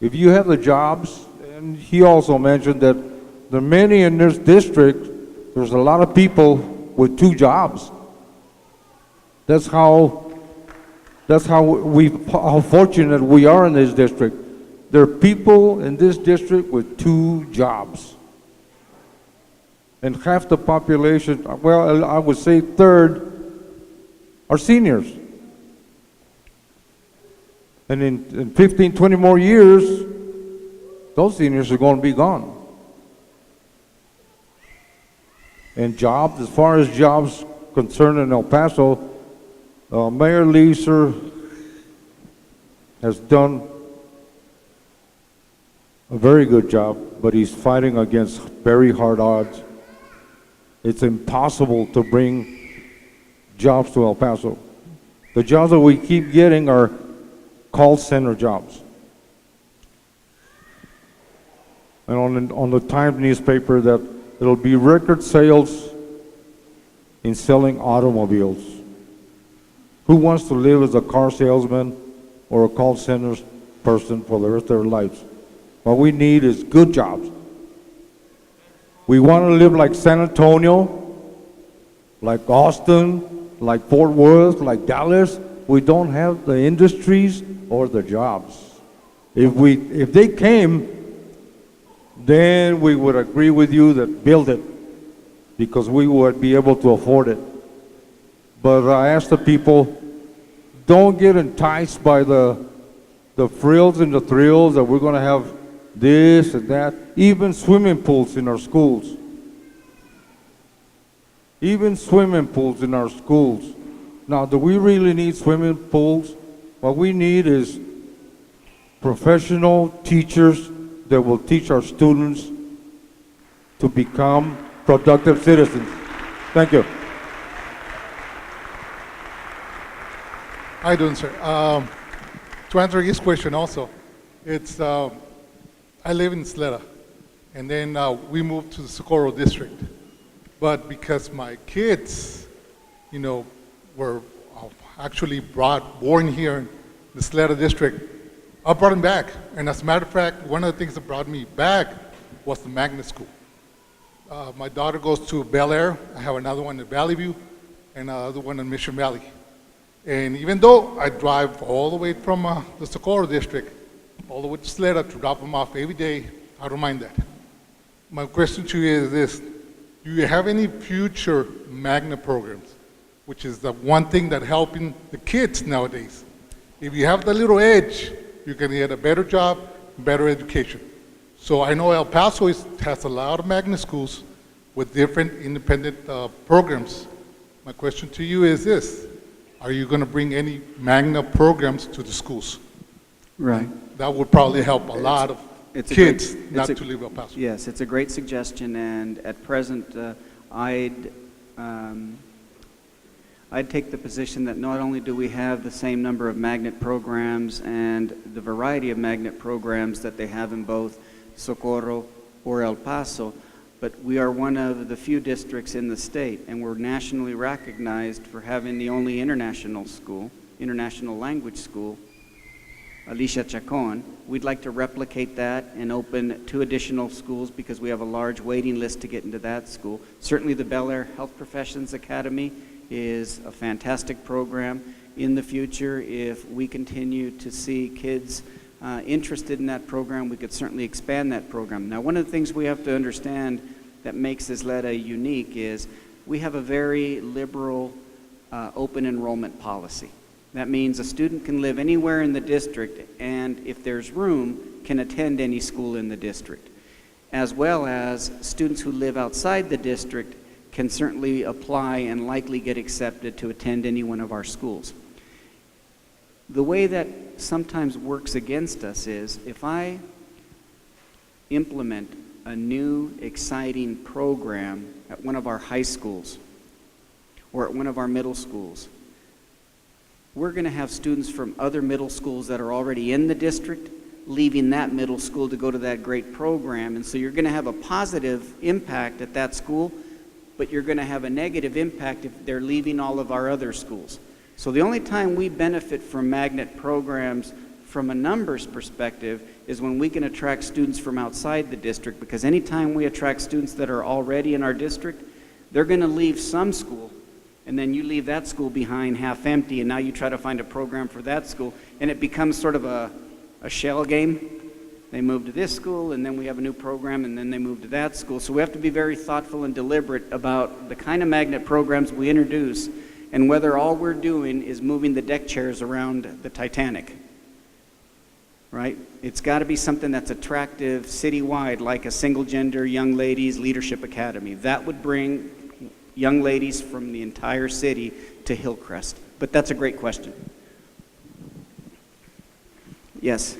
If you have the jobs, and he also mentioned that there are many in this district, there's a lot of people with 2 jobs. That's how fortunate we are in this district. There are people in this district with 2 jobs. And half the population, well, I would say third, are seniors. And in 15, 20 more years, those seniors are going to be gone. And jobs, as far as jobs concerned in El Paso, Mayor Leeser has done a very good job, but he's fighting against very hard odds. It's impossible to bring jobs to El Paso. The jobs that we keep getting are call center jobs. And on the Times newspaper that it'll be record sales in selling automobiles. Who wants to live as a car salesman or a call center person for the rest of their lives? What we need is good jobs. We want to live like San Antonio, like Austin, like Fort Worth, like Dallas. We don't have the industries or the jobs. If they came, then we would agree with you that build it, because we would be able to afford it. But I ask the people, don't get enticed by the frills and the thrills that we're going to have this and that. Even swimming pools in our schools. Even swimming pools in our schools. Now, do we really need swimming pools? What we need is professional teachers that will teach our students to become productive citizens. Thank you. How you doing, sir? To answer his question also, it's, I live in Ysleta, and then we moved to the Socorro district. But because my kids, you know, were actually born here in the Ysleta district, I brought them back. And as a matter of fact, one of the things that brought me back was the magnet school. My daughter goes to Bel Air. I have another one in Valley View and another one in Mission Valley. And even though I drive all the way from the Socorro district, all the way to Ysleta to drop them off every day, I don't mind that. My question to you is this: do you have any future magnet programs, which is the one thing that helping the kids nowadays? If you have the little edge, you can get a better job, better education. So I know El Paso has a lot of magnet schools with different independent programs. My question to you is this: are you going to bring any magnet programs to the schools? Right. That would probably help a lot of kids not to leave El Paso. Yes, it's a great suggestion, and at present, I'd take the position that not only do we have the same number of magnet programs and the variety of magnet programs that they have in both Socorro or El Paso, but we are one of the few districts in the state, and we're nationally recognized for having the only international language school, Alicia Chacon. We'd like to replicate that and open 2 additional schools because we have a large waiting list to get into that school. Certainly the Bel Air Health Professions Academy is a fantastic program. In the future, if we continue to see kids interested in that program, we could certainly expand that program. Now, one of the things we have to understand that makes Ysleta unique is we have a very liberal open enrollment policy. That means a student can live anywhere in the district and, if there's room, can attend any school in the district. As well as students who live outside the district can certainly apply and likely get accepted to attend any one of our schools. The way that sometimes works against us is if I implement a new exciting program at one of our high schools or at one of our middle schools, we're going to have students from other middle schools that are already in the district leaving that middle school to go to that great program. And so you're going to have a positive impact at that school, but you're going to have a negative impact if they're leaving all of our other schools. So the only time we benefit from magnet programs from a numbers perspective is when we can attract students from outside the district, because anytime we attract students that are already in our district, they're going to leave some school, and then you leave that school behind half empty, and now you try to find a program for that school, and it becomes sort of a shell game. They move to this school, and then we have a new program, and then they move to that school. So we have to be very thoughtful and deliberate about the kind of magnet programs we introduce and whether all we're doing is moving the deck chairs around the Titanic, right? It's got to be something that's attractive citywide, like a single-gender young ladies leadership academy. That would bring young ladies from the entire city to Hillcrest. But that's a great question. Yes.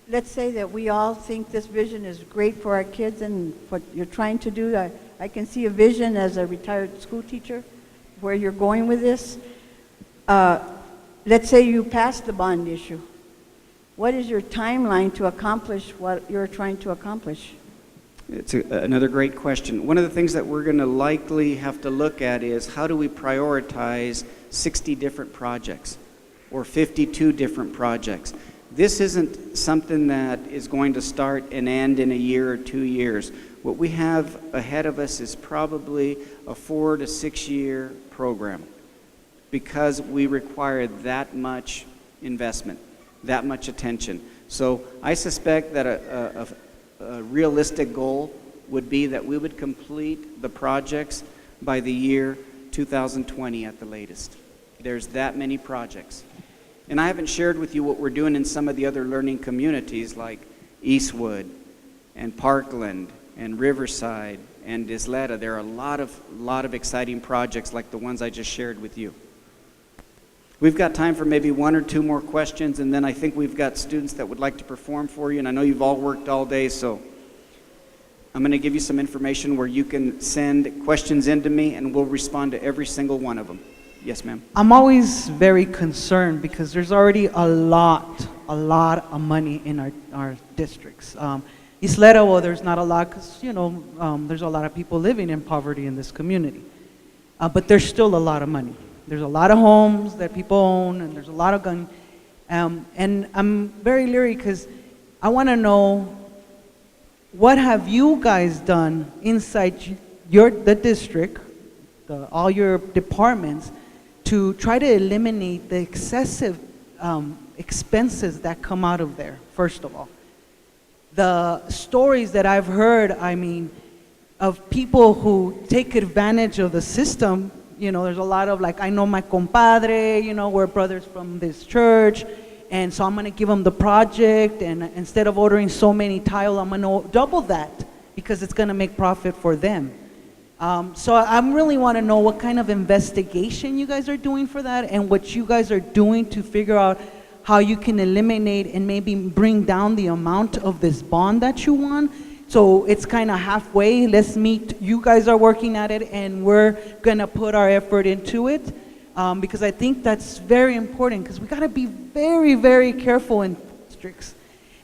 Let's say that we all think this vision is great for our kids and what you're trying to do. I can see a vision as a retired school teacher where you're going with this. Let's say you pass the bond issue. What is your timeline to accomplish what you're trying to accomplish? It's another great question. One of the things that we're going to likely have to look at is how do we prioritize 60 different projects or 52 different projects? This isn't something that is going to start and end in a year or 2 years. What we have ahead of us is probably a 4 to 6 year program because we require that much investment, that much attention. So I suspect that a realistic goal would be that we would complete the projects by the year 2020 at the latest. There's that many projects. And I haven't shared with you what we're doing in some of the other learning communities like Eastwood and Parkland and Riverside and Ysleta. There are a lot of exciting projects like the ones I just shared with you. We've got time for maybe 1 or 2 more questions, and then I think we've got students that would like to perform for you, and I know you've all worked all day, so I'm going to give you some information where you can send questions into me, and we'll respond to every single one of them. Yes, ma'am. I'm always very concerned because there's already a lot of money in our districts. Ysleta, well, there's not a lot because, there's a lot of people living in poverty in this community. But there's still a lot of money. There's a lot of homes that people own, and there's a lot of guns. And I'm very leery because I want to know, what have you guys done inside the district, all your departments, to try to eliminate the excessive expenses that come out of there, first of all? The stories that I've heard, of people who take advantage of the system, there's a lot of I know my compadre, we're brothers from this church, and so I'm going to give them the project, and instead of ordering so many tile, I'm going to double that because it's going to make profit for them. So I really want to know what kind of investigation you guys are doing for that and what you guys are doing to figure out how you can eliminate and maybe bring down the amount of this bond that you want. So it's kind of halfway. Let's meet. You guys are working at it, and we're going to put our effort into it because I think that's very important because we got to be very, very careful in districts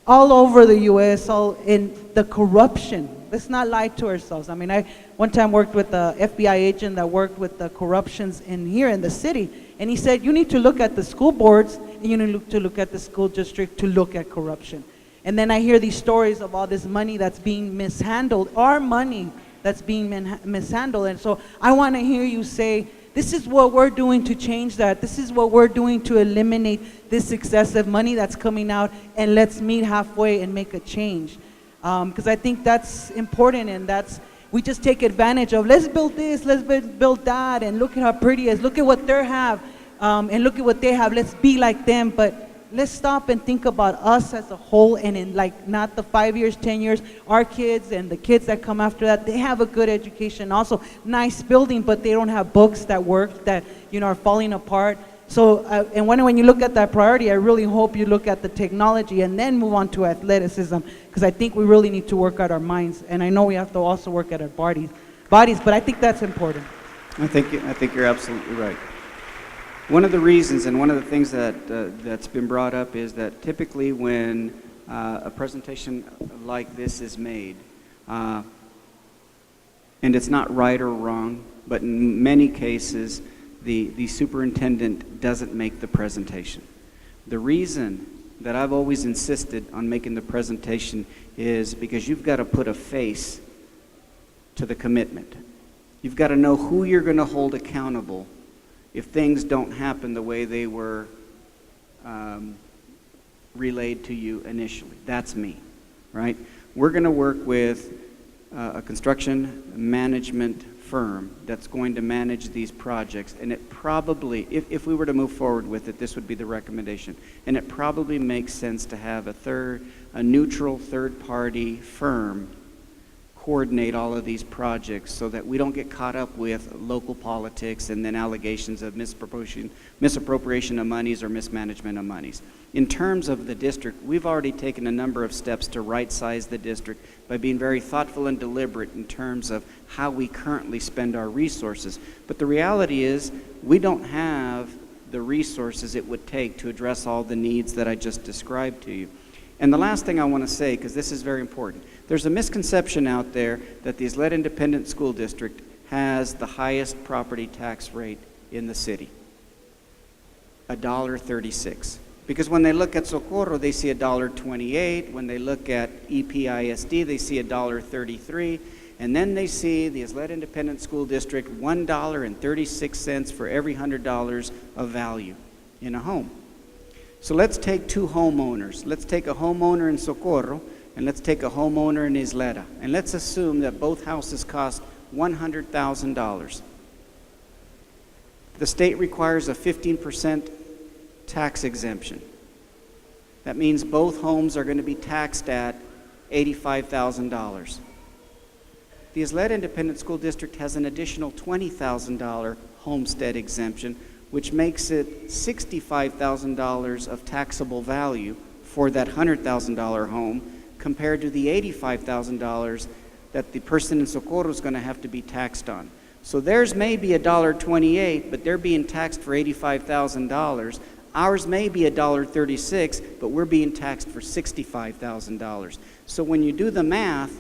all over the U.S., all in the corruption. Let's not lie to ourselves. I one time worked with the FBI agent that worked with the corruptions here in the city, and he said, you need to look at the school boards, and you need to look at the school district to look at corruption. And then I hear these stories of all this money that's being mishandled, our money that's being mishandled. And so I want to hear you say, this is what we're doing to change that. This is what we're doing to eliminate this excessive money that's coming out, and let's meet halfway and make a change. Because I think that's important, and we just take advantage of, let's build this, let's build that, and look at how pretty it is, look at what they have, and look at what they have, let's be like them. But let's stop and think about us as a whole, and in not the 5 years, 10 years, our kids and the kids that come after that, they have a good education, also nice building, but they don't have books that work, that are falling apart. So, and when you look at that priority, I really hope you look at the technology and then move on to athleticism, because I think we really need to work out our minds, and I know we have to also work at our bodies, but I think that's important. I think you're absolutely right. One of the reasons and one of the things that's been brought up is that typically when a presentation like this is made, and it's not right or wrong, but in many cases, the superintendent doesn't make the presentation. The reason that I've always insisted on making the presentation is because you've got to put a face to the commitment. You've got to know who you're going to hold accountable if things don't happen the way they were relayed to you initially. That's me, right? We're going to work with a construction management firm that's going to manage these projects, and it probably, if we were to move forward with it, this would be the recommendation, and it probably makes sense to have a neutral third-party firm coordinate all of these projects so that we don't get caught up with local politics and then allegations of misappropriation of monies or mismanagement of monies. In terms of the district, we've already taken a number of steps to right-size the district by being very thoughtful and deliberate in terms of how we currently spend our resources. But the reality is we don't have the resources it would take to address all the needs that I just described to you. And the last thing I want to say, because this is very important, there's a misconception out there that the Ysleta Independent School District has the highest property tax rate in the city, $1.36. Because when they look at Socorro, they see $1.28. When they look at EPISD, they see $1.33. And then they see the Ysleta Independent School District, $1.36 for every $100 of value in a home. So let's take two homeowners. Let's take a homeowner in Socorro, and let's take a homeowner in Ysleta. And let's assume that both houses cost $100,000. The state requires a 15% tax exemption. That means both homes are going to be taxed at $85,000. The Ysleta Independent School District has an additional $20,000 homestead exemption, which makes it $65,000 of taxable value for that $100,000 home compared to the $85,000 that the person in Socorro is going to have to be taxed on. So theirs may be $1.28, but they're being taxed for $85,000. Ours may be $1.36, but we're being taxed for $65,000. So when you do the math,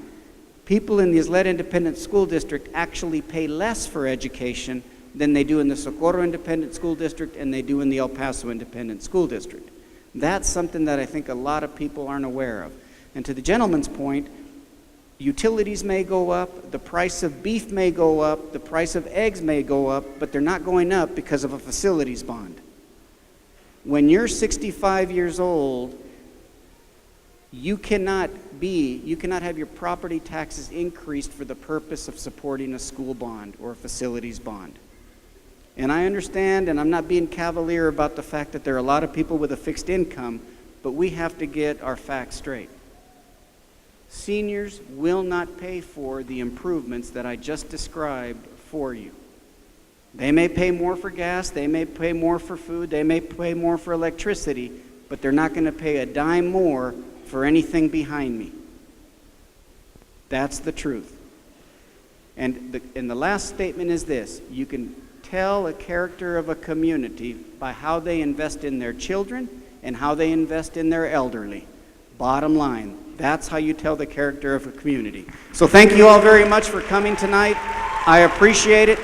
people in the Ysleta Independent School District actually pay less for education than they do in the Socorro Independent School District and they do in the El Paso Independent School District. That's something that I think a lot of people aren't aware of. And to the gentleman's point, utilities may go up, the price of beef may go up, the price of eggs may go up, but they're not going up because of a facilities bond. When you're 65 years old, you cannot have your property taxes increased for the purpose of supporting a school bond or a facilities bond. And I understand, and I'm not being cavalier about the fact that there are a lot of people with a fixed income, but we have to get our facts straight. Seniors will not pay for the improvements that I just described for you. They may pay more for gas, they may pay more for food, they may pay more for electricity, but they're not going to pay a dime more for anything behind me. That's the truth. And the last statement is this: you can tell a character of a community by how they invest in their children and how they invest in their elderly. Bottom line, that's how you tell the character of a community. So thank you all very much for coming tonight. I appreciate it.